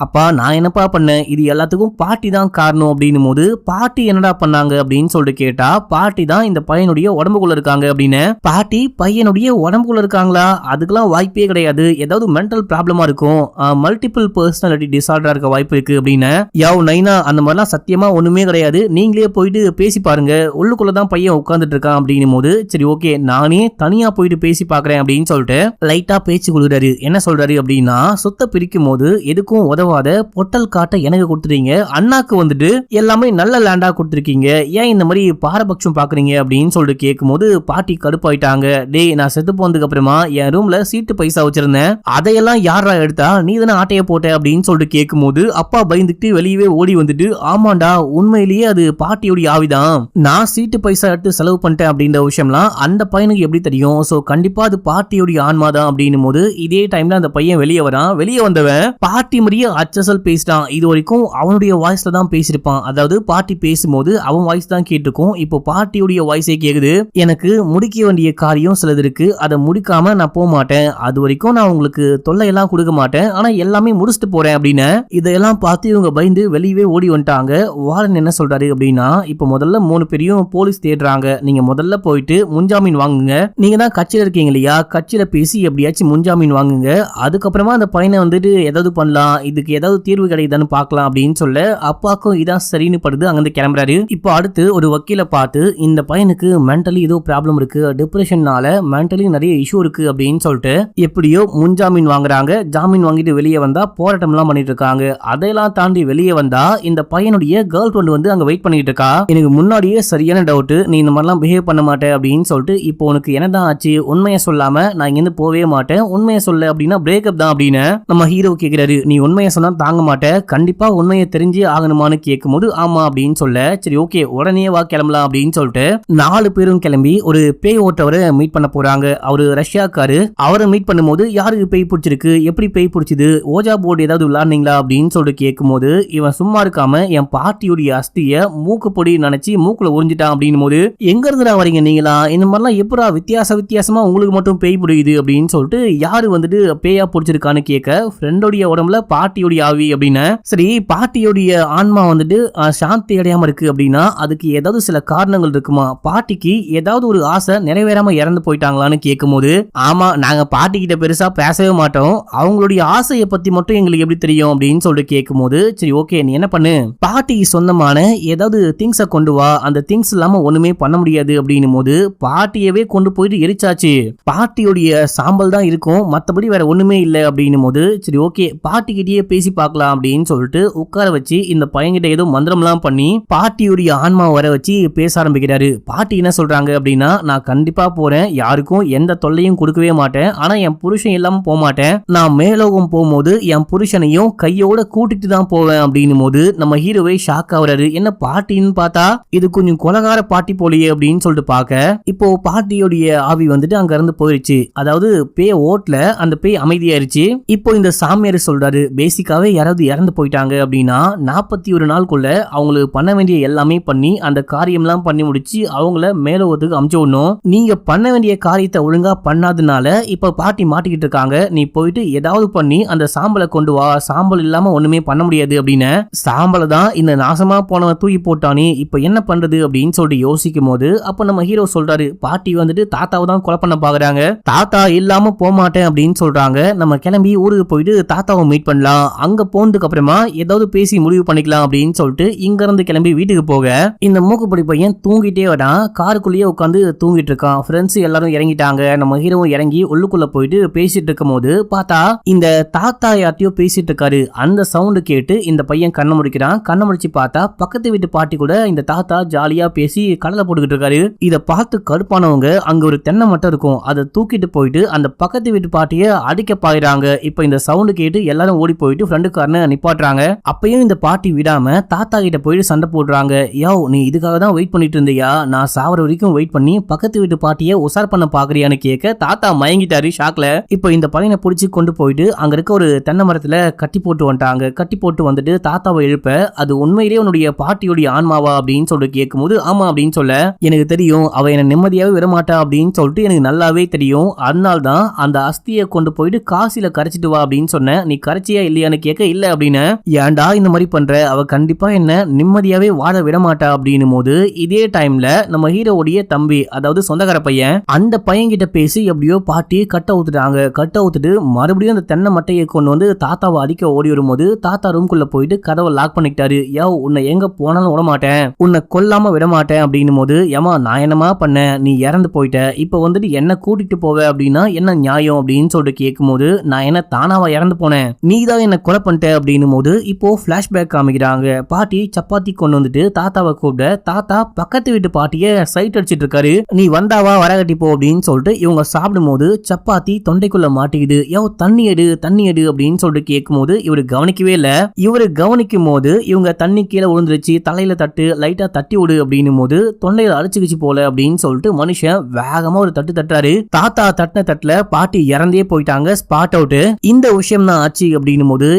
அப்பா நான் என்னப்பா பண்ணேன், இது எல்லாத்துக்கும் பாட்டி தான் காரணம் அப்படின்னும் போது பாட்டி என்னடா பண்ணாங்க அப்படின்னு சொல்லிட்டு கேட்டா பாட்டி தான் இந்த பையனுடைய உடம்புக்குள்ள இருக்காங்க அப்படின்னு. பாட்டி பையனுடைய உடம்புக்குள்ள இருக்காங்களா? அதுக்கெல்லாம் வாய்ப்பே கிடையாது, ஏதாவது மென்டல் ப்ராப்ளமா இருக்கும், மல்டிபிள் பர்சனாலிட்டி டிசார்டரா இருக்க வாய்ப்பு இருக்கு அப்படின்னு. யாவ் நைனா அந்த மாதிரிலாம் சத்தியமா ஒண்ணுமே கிடையாது, நீங்களே போயிட்டு பேசி பாருங்க, உள்ளுக்குள்ளதான் பையன் உட்கார்ந்துட்டு இருக்கான் அப்படின்னும் போது சரி ஓகே நானே தனியா போயிட்டு பேசி பாக்குறேன் அப்படின்னு சொல்லிட்டு லைட்டா பேச்சு கொடுக்குறாரு. என்ன சொல்றாரு அப்படின்னா, சொத்தை பிரிக்கும் போது எதுக்கும் உதவாத பொட்டல் காட்ட எனக்கு கொடுத்துறீங்க, அண்ணாக்கு வந்துட்டு எல்லாமே நல்ல லேண்டா கொடுத்துருக்கீங்க, ஏன் இந்த மாதிரி பாரபட்சம் பாக்குறீங்க அப்படின்னு சொல்லிட்டு கேட்கும் போது பாட்டி கடுப்பாயிட்டாங்க. டேய் நான் செத்து போனதுக்கு அப்புறமா என் ரூம்ல சீட்டு பைசா வச்சிருந்தேன், அதையெல்லாம் யாரா எடுத்தா, நீ தானே ஆட்டைய போட்ட அப்படின்னு சொல்லிட்டு கேட்கும் போது அப்பா பயந்துட்டு வெளியவே ஓடி வந்துட்டு ஆமாண்டா உண்மையிலேயே அது பாட்டியோட ஆவிதான், நான் சீட்டு பைசா எடுத்து செலவு பண்ணிட்டேன் அப்படின்ற விஷயம்லாம் அந்த பையனுக்கு எப்படி தெரியும், சோ கண்டிப்பா அது பாட்டியோட ஆன்மா தான் அப்படின்னும் போது இதே டைம்ல அந்த பையன் வெளியே வரான். வெளியே வந்தவன் பாட்டி மாதிரியே அச்சசல் பேசிட்டான். இது வரைக்கும் அவனுடைய வாய்ஸ்ல தான் பேசிருப்பான், அதாவது பாட்டி பேசும்போது அவன் வாய்ஸ் தான் கேட்டிருக்கும், இப்போ பாட்டியோடைய வாய்ஸே கேக்குது. எனக்கு முடிக்க வேண்டிய காரியம் சிலது இருக்கு, அதை முடிக்காம நான் போக மாட்டேன், அது வரைக்கும் நான் உங்களுக்கு தொல்லையெல்லாம் கொடுக்க மாட்டேன், ஆனா எல்லாமே முடிச்சுட்டு போறேன் அப்படின்னு. இதெல்லாம் பார்த்து இவங்க பயந்து வெளியவே ஓடி வந்துட்டாங்க. வாரன் என்ன சொல்றாரு அப்படின்னா, இப்போ முதல்ல 3 பேரையும் போலீஸ் தேடுறாங்க, நீங்க முதல்ல போயிட்டு முன்ஜாமீன் வாங்குங்க, நீங்க தான் கட்சியில இருக்கீங்க இல்லையா, கட்சியில பேசி எப்படியாச்சும் முன்ஜாமீன் வாங்குங்க, அதுக்கப்புறமா அந்த பையனை வந்துட்டு ஏதாவது பண்ணலாம், இதுக்கு ஏதாவது தீர்வு கிடைக்குதான்னு பார்க்கலாம் அப்படின்னு சொல்ல அப்பாக்கும் இதான் சரின்னு படுது. அங்கிருந்து கிளம்புறாரு. இப்போ அடுத்து ஒரு வக்கீலை பார்த்து இந்த பையனுக்கு மென்டலி ஏதோ ப்ராப்ளம் இருக்கு, டிப்ரெஷன்னால மென்டலி நிறைய இஷ்யூ இருக்கு அப்படின்னு சொல்லிட்டு எப்படியோ முன்ஜாமீன் வாங்குறாங்க. ஜாமீன் வாங்கிட்டு வெளியே வந்தா போராட்டம் எல்லாம் பண்ணிட்டு இருக்காங்க. அதையெல்லாம் தாண்டி வெளியே வந்தா இந்த பையனுடைய கேர்ள் ஃப்ரெண்ட் வந்து அங்க வெயிட் பண்ணிட்டு இருக்கா. எனக்கு முன்னாடியே சரியான டவுட், நீ இந்த மாதிரிலாம் பிஹேவ் பண்ண மாட்டே அப்படின்னு சொல்லிட்டு, இப்போ உனக்கு என்னதான் ஆச்சு, உண்மையை சொல்லாம நான் இங்கிருந்து போவே மாட்டேன், உண்மையை சொல்ல அப்படின்னா பிரேக்கப் தான் அப்படின்னு நம்ம ஹீரோ கேக்குறாரு. நீ உண்மையை சொன்னா தாங்க மாட்டேன், கண்டிப்பா உண்மையை தெரிஞ்சு ஆகணுமான்னு கேட்கும் போது ஆமா அப்படின்னு சொல்ல சரி ஓகே உடனே வா கிளம்பலாம் அப்படின்னு சொல்லிட்டு 4 பேரும் கிளம்பி ஒரு பேய் ஓட்டவரை மீட் பண்ண போறாங்க. அவரு ரஷ்யாக்காரு. அவரை மீட் பண்ணும்போது யாருக்கு பேய் பிடிச்சிருக்கு, எப்படி பேய் பிடிச்சது, ஓஜா போர்டு ஏதாவது விளையாடுனீங்களா அப்படின்னு சொல்லிட்டு கேட்கும் போது இவன் சும்மா இருக்காம என் பாட்டியுடைய அஸ்திய மூக்கு பொடி நினைச்சு மூக்குல உறிஞ்சிட்டான் அப்படின்னும் போது எங்க இருந்துடா வரீங்க நீங்களா, இந்த மாதிரிலாம் எப்படா வித்தியாசமா உங்களுக்கு மட்டும் பேய் பிடிக்குது அப்படின்னு சொல்லிட்டு யாரு வந்துட்டு பேயா பிடிச்சிருக்கான்னு கேட்க ஃப்ரெண்டோடைய உடம்புல பாட்டியோடைய ஆவி அப்படின்னு. சரி பாட்டியோடைய ஆன்மா வந்துட்டு சாந்தி அடையாம இருக்கு அப்படின்னா அதுக்கு ஏதாவது சில காரணங்கள் இருக்குமா, பாட்டிக்கு ஏதாவது ஒரு ஆசை நிறைவேறாம இறந்து போயிட்டாங்களான்னு கேட்கும் போது ஆமா நாங்க பாட்டி கிட்ட பெருசா பேசவே மாட்டோம், அவங்களுடைய ஆசையை பத்தி மட்டும் எங்களுக்கு எப்படி தெரியும் அப்படின்னு சொல்லிட்டு கேட்கும் போது சரி ஓகே நீ என்ன பண்ணு, பாட்டி சொந்தமான ஏதாவது திங்ஸை கொண்டு வா, அந்த திங்ஸ் இல்லாம ஒண்ணுமே பண்ண முடியாது அப்படின்னும் போது பாட்டியவே கொண்டு போயிட்டு எரிச்சாச்சு, பாட்டியோடைய சாம்பல் தான் இருக்கும் மத்தபடி வேற ஒண்ணுமே இல்லை அப்படின்னும் போது சரி ஓகே பாட்டி கிட்டயே பேசி பார்க்கலாம் அப்படின்னு சொல்லிட்டு உட்கார வச்சு இந்த பையன்கிட்ட ஏதோ மந்திரம்லாம் பண்ணி பாட்டியுடைய ஆன்மா வர வச்சு பேச ஆரம்பிக்கிறாரு. பாட்டி என்ன சொல்றாங்க அப்படின்னா, நான் கண்டிப்பா போறேன், யாருக்கும் எந்த தொல்லையும் கொடுக்கவே மாட்டேன், ஆனா என் புருஷன் இல்லாம போக மாட்டேன், நான் மேலோகம் போகும்போது என் புருஷனையும் கையோட கூட்டிட்டு தான் போவேன் அப்படின்னும் போது நம்ம ஹீரோவை ஷாக் ஆகுறாரு. என்ன பாட்டின்னு பார்த்தா இது கொஞ்சம் கொலகார பாட்டி போலியே அப்படின்னு சொல்லிட்டு பார்க்க இப்போ பாட்டியோடைய ஆவி வந்துட்டு அங்க இருந்து போயிருச்சு, அதாவது பேய் ஓட்ல அந்த பேய் அமைதியாயிருச்சு. இப்போ இந்த சாமியார் சொல்றாரு, பேசிக்காவே யாராவது இறந்து போயிட்டாங்க அப்படின்னா 41 நாளுக்குள்ள அவங்களுக்கு பண்ண வேண்டிய எல்லாமே பண்ணி அந்த காரியம்லாம் பண்ணி முடிச்சு அவங்கள மேலோகத்துக்கு அமுச்சு விடணும், நீங்க பண்ண வேண்டிய காரியத்தை ஒழுங்கா பண்ணாதனால இப்ப பாட்டி மாட்டிக்கிட்டு இருக்காங்க, நீ போயிட்டு ஏதாவது பண்ணி அந்த சாம்பலை கொண்டு வா, சாம்பல் இல்லாம ஒண்ணுமே பண்ண முடியாது அப்படின்னு. சாம்பலை தான் இந்த நாசமா போனவன் தூக்கி போட்டானே, இப்ப என்ன பண்றது அப்படின்னு சொல்லிட்டு யோசிக்கும் போது அப்ப நம்ம ஹீரோ சொல்றாரு, பாட்டி வந்துட்டு தாத்தாவை தான் கொலை பண்ண பாக்குறாங்க, தாத்தா இல்லாம போக மாட்டேன் அப்படின்னு சொல்றாங்க, நம்ம கிளம்பி ஊருக்கு போயிட்டு தாத்தாவை மீட் பண்ணலாம், அங்க போனதுக்கு அப்புறமா ஏதாவது பேசி முடிவு பண்ணிக்கலாம் அப்படின்னு சொல்லிட்டு இங்க இருந்து கிளம்பி வீட்டுக்கு போக இந்த மூக்குப்பொடி பையன் தூங்கிட்டே வரான், காருக்குள்ளேயே உட்காந்து தூங்கிட்டு இருக்கான். ஃப்ரெண்ட்ஸ் எல்லாரும் இறங்கிட்டாங்க. நம்ம ஹீரோவும் இறங்கி உள்ளுக்குள்ள போயிட்டு பேசிட்டு இருக்கும் போது பார்த்தா இந்த தாத்தா யார்ட்டையோ பேசிட்டு இருக்காரு. அந்த சவுண்டு கேட்டு இந்த பையன் கண்ணை முடிக்கிறான். கண்ணை முடிச்சு பார்த்தா பக்கத்து வீட்டு பாட்டி கூட இந்த தாத்தா ஜாலியா பேசி கடலை போட்டுக்கிட்டு இருக்காரு. இதை பார்த்து கடுப்பானவங்க அங்க ஒரு தென்னை மட்டும் இருக்கும், அதை தூக்கிட்டு போயிட்டு அந்த பக்கத்து வீட்டு பாட்டிய அடிக்க பாயிறாங்க. இப்ப இந்த சவுண்டு கேட்டு எல்லாரும் ஓடி போயிட்டு ஃப்ரெண்டுக்காரனை நிப்பாட்டுறாங்க. அப்பயும் இந்த பாட்டி விடாம தாத்தா கிட்ட போயிட்டு சண்டை போடுறாங்க. யோ நீ இதுக்காக தான் வெயிட் பண்ணிட்டு இருந்தியா, நான் சாவர வரைக்கும் வெயிட் பண்ணி பக்கத்து வீட்டு பாட்டியை உசார் பண்ண பாக்குறியான்னு கேட்க தாத்தா மயங்கிட்டாரு ஷாக்ல. இப்போ இந்த பையனை பிடிச்சி கொண்டு போயிட்டு அங்க இருக்க ஒரு தென்னை மரத்துல கட்டி போட்டு வந்துட்டாங்க. கட்டி போட்டு வந்துட்டு தாத்தாவை எழுப்ப அது உண்மையிலேயே உன்னுடைய பாட்டியோடைய ஆன்மாவா அப்படின்னு சொல்லிட்டு கேட்கும் போது ஆமா அப்படின்னு சொல்ல, எனக்கு தெரியும் அவ என்ன நிம்மதியாவே விடமாட்டா அப்படின்னு சொல்லிட்டு எனக்கு நல்லாவே தெரியும், அதனால தான் அந்த அஸ்தியை கொண்டு போயிட்டு காசில கரைச்சிட்டு வா அப்படின்னு சொன்ன, நீ கரைச்சியா இல்லையா இல்லையான்னு கேட்க இல்ல அப்படின்னு. ஏன்டா இந்த மாதிரி பண்ற, அவ கண்டிப்பா என்ன நிம்மதியாவே வாழ விட மாட்டா அப்படின்னும் போது இதே டைம்ல நம்ம ஹீரோவுடைய தம்பி, அதாவது சொந்தக்கார பையன், அந்த பையன் கிட்ட பேசி எப்படியோ பாட்டி கட்ட ஊத்துட்டாங்க. கட்ட ஊத்துட்டு மறுபடியும் அந்த தென்னை மட்டையை கொண்டு வந்து தாத்தாவை அடிக்க ஓடி வரும்போது தாத்தா ரூம்குள்ள போயிட்டு கதவை லாக் பண்ணிக்கிட்டாரு. யோ உன்னை எங்க போனாலும் விட மாட்டேன், உன்னை கொல்லாம விட மாட்டேன் அப்படின்னும் போது, ஏமா நான் என்னமா பண்ணேன், நீ இறந்து போயிட்ட, இப்ப வந்துட்டு என்ன கூட்டிட்டு போவ அப்படின்னா என்ன நியாயம் அப்படின்னு சொல்லிட்டு கேட்கும்போது, நான் என்ன தானாவா இறந்து போனேன், நீ தான் என்ன கொலை பண்ணிட்ட அப்படின்னும் போது இப்போ பிளாஷ்பேக் காமிக்கிறாங்க. பாட்டி சப்பாத்தி கொண்டு வந்துட்டு தாத்தாவை கூப்பிட, தாத்தா பக்கத்து வீட்டு பாட்டிய சைட் அடிச்சிட்டு இருக்காரு, நீ வந்தாவா வரகட்டி போ அப்படின்னு சொல்லிட்டு இவங்க சாப்பிடும் போது சப்பாத்தி தொண்டைக்குள்ள மாட்டிக்குது. யோ தண்ணி எடு தண்ணி எடு அப்படின்னு சொல்லிட்டு கேட்கும்போது இவரு கவனிக்கவே இல்ல. இவரு கவனிக்கும் போது இவங்க தண்ணி கீழே விழுந்துருச்சு, தலையில தட்டு லைட்டா தட்டி விடு அப்படின்னும் போது தொண்டையில அடிச்சுக்கிச்சு போல அப்படின்னு சொல்லிட்டு மனுஷன் வேகமா ஒரு தட்டு தட்டுறாரு. தாத்தா தட்டின தட்டுல பாட்டி இறந்தே போயிட்டாங்க, ஸ்பாட் அவுட். இந்த விஷயம் தான் ஆச்சு அப்படின்னும் போது,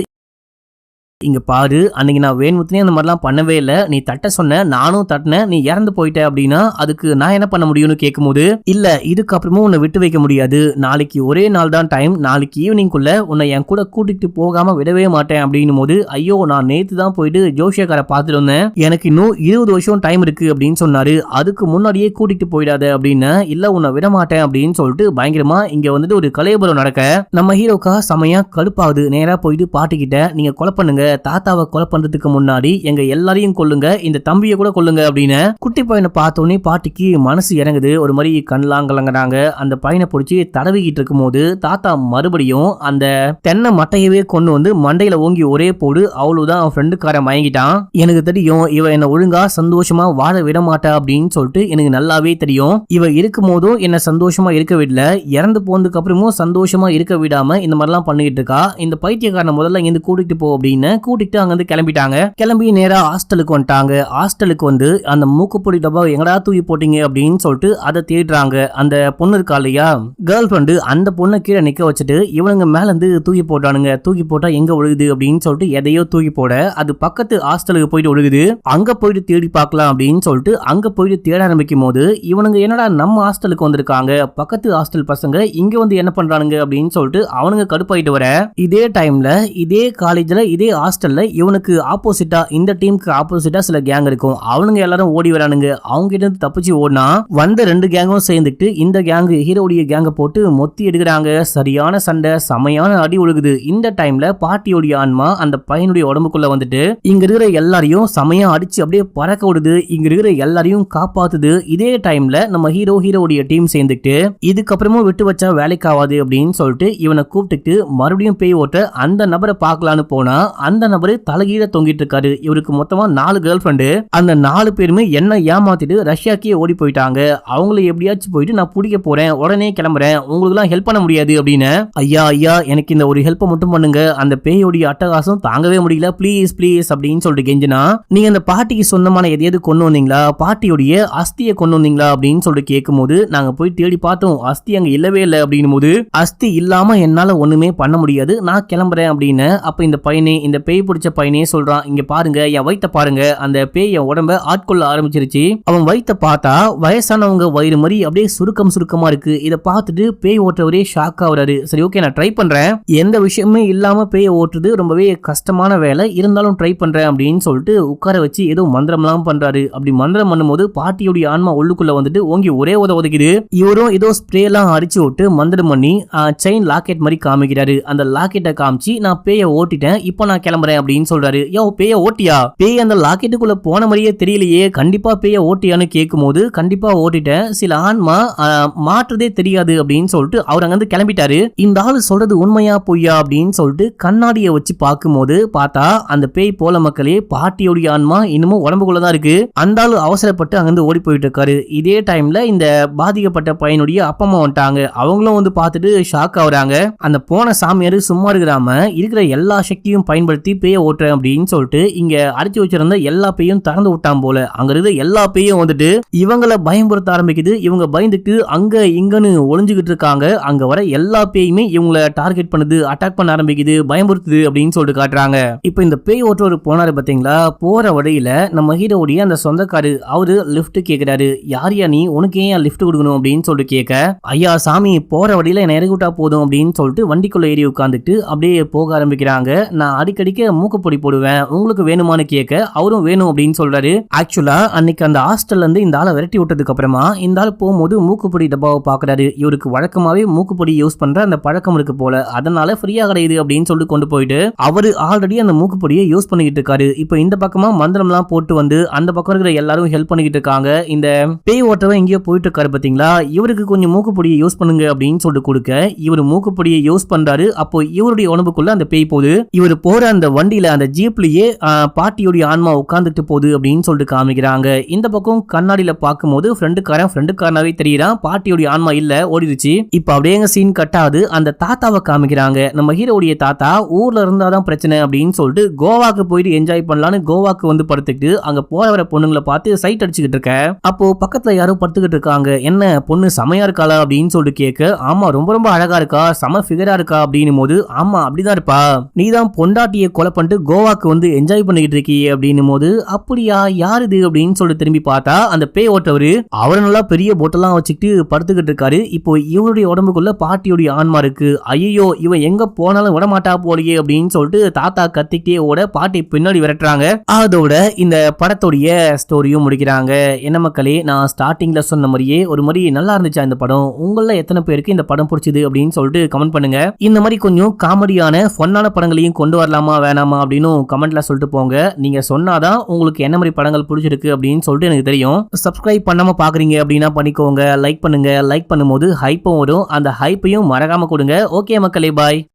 இங்க பாரு, அன்னைக்கு நான் வேணுமுத்தனே அந்த மாதிரிலாம் பண்ணவே இல்லை, நீ தட்ட சொன்ன, நானும் தட்டினேன், நீ இறந்து போயிட்ட அப்படின்னா அதுக்கு நான் என்ன பண்ண முடியும்னு கேட்கும்போது, இல்ல இதுக்கப்புறமும் உன்னை விட்டு வைக்க முடியாது, நாளைக்கு ஒரே நாள் தான் டைம், நாளைக்கு ஈவினிங்குள்ள உன்னை என் கூட கூட்டிட்டு போகாம விடவே மாட்டேன் அப்படின்னும் போது, ஐயோ நான் நேத்து தான் போயிட்டு ஜோஷியக்கார பார்த்துட்டு வந்தேன், எனக்கு இன்னும் 20 வருஷம் டைம் இருக்கு அப்படின்னு சொன்னாரு, அதுக்கு முன்னாடியே கூட்டிட்டு போயிடாத அப்படின்னு. இல்ல உன்னை விட மாட்டேன் அப்படின்னு சொல்லிட்டு பயங்கரமா இங்க வந்துட்டு ஒரு கலையபுரம் நடக்க நம்ம ஹீரோக்கா செமையா கடுப்பாகுது. நேரா போயிட்டு பாட்டிக்கிட்ட, நீங்க கொலை பண்ணுங்க, தாத்தாவை கொலை பண்றதுக்கு முன்னாடி எங்க எல்லாரையும் கொல்லுங்க, இந்த தம்பியை கூட கொல்லுங்க அப்படின்னு. குட்டி பையனை பார்த்தோன்னே பாட்டிக்கு மனசு இறங்குது, ஒரு மாதிரி கண்ணெல்லாம் கலங்குறாங்க. அந்த பையனை பிடிச்சி தடவிக்கிட்டு இருக்கும் போது தாத்தா மறுபடியும் அந்த தென்னை மட்டையவே கொண்டு வந்து மண்டையில ஓங்கி ஒரே போடு, அவ்வளவுதான் அவன் ஃப்ரெண்டுக்காரன் மயங்கிட்டான். எனக்கு தெரியும் இவ என்ன ஒழுங்கா சந்தோஷமா வாழ விட மாட்டா அப்படின்னு சொல்லிட்டு எனக்கு நல்லாவே தெரியும். இவ இருக்கும் போதும் என்ன சந்தோஷமா இருக்க விடல, இறந்து போனதுக்கு அப்புறமும் சந்தோஷமா இருக்க விடாம இந்த மாதிரிலாம் பண்ணிக்கிட்டு இருக்கா. இந்த பைத்தியக்காரனை முதல்ல இங்க கூட்டிட்டு போ அப்படின்னு கூட்டிட்டு அங்க இருந்து கிளம்பிட்டாங்க. கிளம்பி நேரா ஹாஸ்டலுக்கு வந்துட்டாங்க. ஹாஸ்டலுக்கு வந்து அந்த மூக்குப்பொடி டப்பா எங்கடா தூக்கி போட்டீங்க அப்படின்னு சொல்லிட்டு அதை தேடுறாங்க. அந்த பொண்ணு இருக்கா இல்லையா கேர்ள் ஃப்ரெண்டு, அந்த பொண்ணை கீழே நிக்க வச்சுட்டு இவனுங்க மேல இருந்து தூக்கி போட்டானுங்க. தூக்கி போட்டா எங்க ஒழுகுது அப்படின்னு சொல்லிட்டு எதையோ தூக்கி போட அது பக்கத்து ஹாஸ்டலுக்கு போயிட்டு ஒழுகுது. அங்க போயிட்டு தேடி பார்க்கலாம் அப்படின்னு சொல்லிட்டு அங்க போயிட்டு தேட ஆரம்பிக்கும் போது இவனுங்க என்னடா நம்ம ஹாஸ்டலுக்கு வந்திருக்காங்க, பக்கத்து ஹாஸ்டல் பசங்க இங்க வந்து என்ன பண்றானுங்க அப்படின்னு சொல்லிட்டு அவனுங்க கடுப்பாயிட்டு வர, இதே டைம்ல இதே காலேஜ்ல இதே ஹாஸ்டல்ல இவனுக்கு ஆப்போசிட்டா, இந்த டீமுக்கு ஆப்போசிட்டா சில கேங் இருக்கும். அவனுங்க எல்லாரும் ஓடி வரானுங்க. அவங்க கிட்ட இருந்து தப்பிச்சு ஓடினா வந்த 2 கேங்கும் சேர்ந்துட்டு இந்த கேங் ஹீரோடைய கேங்க போட்டு மொத்தி எடுக்கிறாங்க. சரியான சண்டை, செமையான அடி ஒழுகுது. இந்த டைம்ல பாட்டியோடைய ஆன்மா அந்த பையனுடைய உடம்புக்குள்ள வந்துட்டு இங்க இருக்கிற எல்லாரையும் செமையா அடிச்சு அப்படியே பறக்க விடுது. இங்க இருக்கிற எல்லாரையும் காப்பாத்துது. இதே டைம்ல நம்ம ஹீரோடைய டீம் சேர்ந்துட்டு இதுக்கப்புறமும் விட்டு வச்சா வேலைக்கு ஆகாது அப்படின்னு சொல்லிட்டு இவனை கூப்பிட்டு மறுபடியும் பேய் ஓட்ட அந்த நபரை பார்க்கலான்னு போனா அந்த நபரு தலைகீழ தொங்கிட்டு இருக்காரு. இவருக்கு மொத்தமா 4 கேர்ள் ஃப்ரெண்டு. அந்த 4 பேருமே என்ன ஏமாத்திட்டு ரஷ்யாக்கே ஓடி போயிட்டாங்க. அவங்களை எப்படியாச்சும் போயிட்டு நான் பிடிக்க போறேன், உடனே கிளம்புறேன், உங்களுக்கு எல்லாம் ஹெல்ப் பண்ண முடியாது அப்படின்னு. ஐயா ஐயா எனக்கு இந்த ஒரு ஹெல்ப் மட்டும் பண்ணுங்க, அந்த பேயோடைய அட்டகாசம் தாங்கவே முடியல, ப்ளீஸ் ப்ளீஸ் அப்படின்னு சொல்லிட்டு கெஞ்சினா, நீங்க அந்த பாட்டிக்கு சொந்தமான எதையாவது கொண்டு வந்தீங்களா, பாட்டியோடைய அஸ்தியை கொண்டு வந்தீங்களா அப்படின்னு சொல்லிட்டு கேட்கும் போது, நாங்க போய் தேடி பார்த்தோம், அஸ்தி அங்க இல்லவே இல்லை அப்படின்னும் போது, அஸ்தி இல்லாம என்னால ஒண்ணுமே பண்ண முடியாது, நான் கிளம்புறேன் அப்படின்னு. அப்ப இந்த பையனே, இந்த பேய் பிடிச்ச பையனே சொல்றான், இங்க பாருங்க என் வயித்த பாருங்க, அந்த பேய் என் உடம்ப ஆட்கொள்ள ஆரம்பிச்சிருச்சு. அவன் வயித்த பார்த்தா வயசானவங்க வயிறு மாதிரி அப்படியே சுருக்கமா இருக்கு. இதை பார்த்துட்டு பேய் ஓட்டுறவரே ஷாக் ஆகுறாரு. சரி ஓகே நான் ட்ரை பண்றேன், எந்த விஷயமே இல்லாம பேயை ஓட்டுறது ரொம்பவே கஷ்டமான வேலை, இருந்தாலும் ட்ரை பண்றேன் அப்படின்னு சொல்லிட்டு உட்கார வச்சு ஏதோ மந்திரம்லாம் பண்றாரு. அப்படி மந்திரம் பண்ணும்போது பாட்டியோடைய ஆன்மா உள்ளுக்குள்ள வந்துட்டு ஓங்கி ஒரே உதவுது. இவரும் ஏதோ ஸ்ப்ரே எல்லாம் அடிச்சு விட்டு மந்திரம் பண்ணி செயின் லாக்கெட் மாதிரி காமிக்கிறாரு. அந்த லாக்கெட்டை காமிச்சு நான் பேயை ஓட்டிட்டேன், இப்போ நான் கிளம்புறேன் அப்படின்னு சொல்றாரு. யோ பேய ஓட்டியா, பேய் அந்த லாக்கெட்டுக்குள்ள போன மாதிரியே தெரியலையே, கண்டிப்பா பேய ஓட்டியான்னு கேட்கும் போது கண்டிப்பா ஓட்டிட்டேன், சில ஆன்மா மாற்றதே தெரியாது அப்படின்னு சொல்லிட்டு அவர் அங்க இருந்து கிளம்பிட்டாரு. இந்த ஆளு சொல்றது உண்மையா பொய்யா அப்படின்னு சொல்லிட்டு கண்ணாடியை வச்சு பார்க்கும்போது பார்த்தா அந்த பேய் போல மக்களே பாட்டியோடைய ஆன்மா இன்னமும் உடம்புக்குள்ளதான் இருக்கு. அந்த ஆளு அவசரப்பட்டு அங்கிருந்து ஓடி போயிட்டு இருக்காரு. இதே டைம்ல இந்த பாதிக்கப்பட்ட பையனுடைய அப்பா அம்மா வந்துட்டாங்க. அவங்களும் வந்து பார்த்துட்டு ஷாக் ஆகுறாங்க. அந்த போன சாமியாரு சும்மா இருக்கிறாம இருக்கிற எல்லா சக்தியும் பயன்படுத்தி பயன்படுத்தி பேய ஓட்டுறேன் அப்படின்னு சொல்லிட்டு இங்க அடிச்சு வச்சிருந்த எல்லா பேயும் திறந்து விட்டான் போல. அங்க இருந்த எல்லா பேயும் வந்துட்டு இவங்கள பயன்படுத்த ஆரம்பிக்குது. இவங்க பயந்துட்டு அங்க இங்கன்னு ஒளிஞ்சுகிட்டு இருக்காங்க. அங்க வர எல்லா பேயுமே இவங்கள டார்கெட் பண்ணுது, அட்டாக் பண்ண ஆரம்பிக்குது, பயன்படுத்துது அப்படின்னு சொல்லிட்டு காட்டுறாங்க. இப்போ இந்த பேய் ஓட்டுறவர் போனாரு பாத்தீங்களா, போற வழியில நம்ம ஹீரோடைய அந்த சொந்தக்காரு அவரு லிஃப்ட் கேக்குறாரு. யாரியா நீ, உனக்கு ஏன் லிஃப்ட் கொடுக்கணும் அப்படின்னு சொல்லிட்டு கேட்க, ஐயா சாமி போற வழியில என்ன இறக்கி விட்டா போதும் அப்படின்னு சொல்லிட்டு வண்டிக்குள்ள ஏறி உட்காந்துட்டு அப்படியே போக ஆரம்பிக்கிறாங்க. நான் அடிக்கடிக்க மூக்குப்பொடி போடுவேன், உங்களுக்கு வேணுமான்னு கேட்க அவரும் வேணும் அப்படின்னு சொல்றாரு. ஆக்சுவலா அன்னைக்கு அந்த ஹாஸ்டல்ல இருந்து இந்த ஆளை விரட்டி விட்டதுக்கு அப்புறமா இந்த ஆள் போகும்போது மூக்குப்பொடி டப்பாவை பாக்குறாரு. இவருக்கு வழக்கமாவே மூக்குப்பொடி யூஸ் பண்ற அந்த பழக்கம் இருக்கு போல, அதனால ஃப்ரீயா கிடையாது அப்படின்னு சொல்லிட்டு கொண்டு போயிட்டு அவரு ஆல்ரெடி அந்த மூக்குப்பொடியை யூஸ் பண்ணிக்கிட்டு இருக்காரு. இப்போ இந்த பக்கமா மந்திரம்லாம் போட்டு வந்து அந்த பக்கம் இருக்கிற எல்லாரும் ஹெல்ப் பண்ணிக்கிட்டு இருக்காங்க. இந்த பேய் ஓட்டவன் எங்கேயோ போயிட்டு இருக்காரு பாத்தீங்களா, இவருக்கு கொஞ்சம் மூக்குப்பொடியை யூஸ் பண்ணுங்க அப்படின்னு சொல்லிட்டு கொடுக்க இவர் மூக்குப்பொடியை யூஸ் பண்றாரு. அப்போ இவருடைய உடம்புக்குள்ள அந்த பேய் போகுது. இவர் போற அந்த வண்டியில அந்த ஜீப்லயே பாட்டியோடைய ஆன்மா உட்கார்ந்துட்டு போகுது அப்படின்னு சொல்லிட்டு காமிக்கிறாங்க. இந்த பக்கம் கண்ணாடியில பார்க்கும்போது ஃப்ரெண்டுக்காரனாவே தெரியறான். பாட்டியோடைய ஆன்மா இல்ல, ஓடிடுச்சு. இப்ப அப்படியே சீன் கட்டாது அந்த தாத்தாவை காமிக்கிறாங்க. நம்ம ஹீரோடைய தாத்தா ஊர்ல இருந்தாதான் பிரச்சனை அப்படின்னு சொல்லிட்டு கோவாக்கு போயிட்டு என்ஜாய் பண்ணலான்னு கோவாக்கு வந்து படுத்துக்கிட்டு அங்க போற வர பொண்ணுங்களை பார்த்து சைட் அடிச்சுக்கிட்டு இருக்க. அப்போ பக்கத்துல யாரோ படுத்துக்கிட்டு இருக்காங்க. என்ன பொண்ணு செமையா இருக்காளா அப்படின்னு சொல்லிட்டு கேட்க, ஆமா ரொம்ப ரொம்ப அழகா இருக்கா, செம ஃபிகரா இருக்கா அப்படின்னு போது, ஆமா அப்படிதான் இருப்பா, நீதான் பொண்டாட்டியை கொலை பண்ணிட்டு கோவாக்கு வந்து என்ஜாய் பண்ணிக்கிட்டு இருக்கியே அப்படின்னு போது, அப்படியா யாரு இது அப்படின்னு சொல்லிட்டு திரும்பி பார்த்தா அந்த பேய் ஓட்டவரு அவர் நல்லா பெரிய போட்டெல்லாம் வச்சுக்கிட்டு படுத்துக்கிட்டு இருக்காரு. இப்போ இவருடைய உடம்புக்குள்ள பாட்டியோடைய ஆன்மா இருக்கு. ஐயோ இவன் எங்க போனாலும் விட மாட்டா போலியே அப்படின்னு சொல்லிட்டு தாத்தா கத்திக்கிட்டே ஓட பாட்டி பின்னாடி விரட்டுறாங்க. அதோட இந்த படத்துடைய ஸ்டோரியும் முடிக்கிறாங்க. என்ன மக்களே, நான் ஸ்டார்டிங்ல சொன்ன மாதிரியே ஒரு மாதிரி நல்லா இருந்துச்சா இந்த படம்? உங்கள எத்தனை பேருக்கு இந்த படம் பிடிச்சது அப்படின்னு சொல்லிட்டு கமெண்ட் பண்ணுங்க. இந்த மாதிரி கொஞ்சம் காமெடியான ஃபன்னான படங்களையும் கொண்டு வரலாமா வேணாமா அப்படின்னு கமெண்ட்ல சொல்லிட்டு போங்க. நீங்க சொன்னாதான் உங்களுக்கு என்ன மாதிரி படங்கள் பிடிச்சிருக்கு அப்படின்னு சொல்லிட்டு எனக்கு தெரியும். சப்ஸ்கிரைப் பண்ணாம பாக்குறீங்க அப்படின்னா பண்ணிக்கோங்க, லைக் பண்ணுங்க. லைக் பண்ணும்போது ஹைப்பும் வரும், அந்த ஹைப்பையும் மறக்காம கொடுங்க. ஓகே மக்களே, பாய்.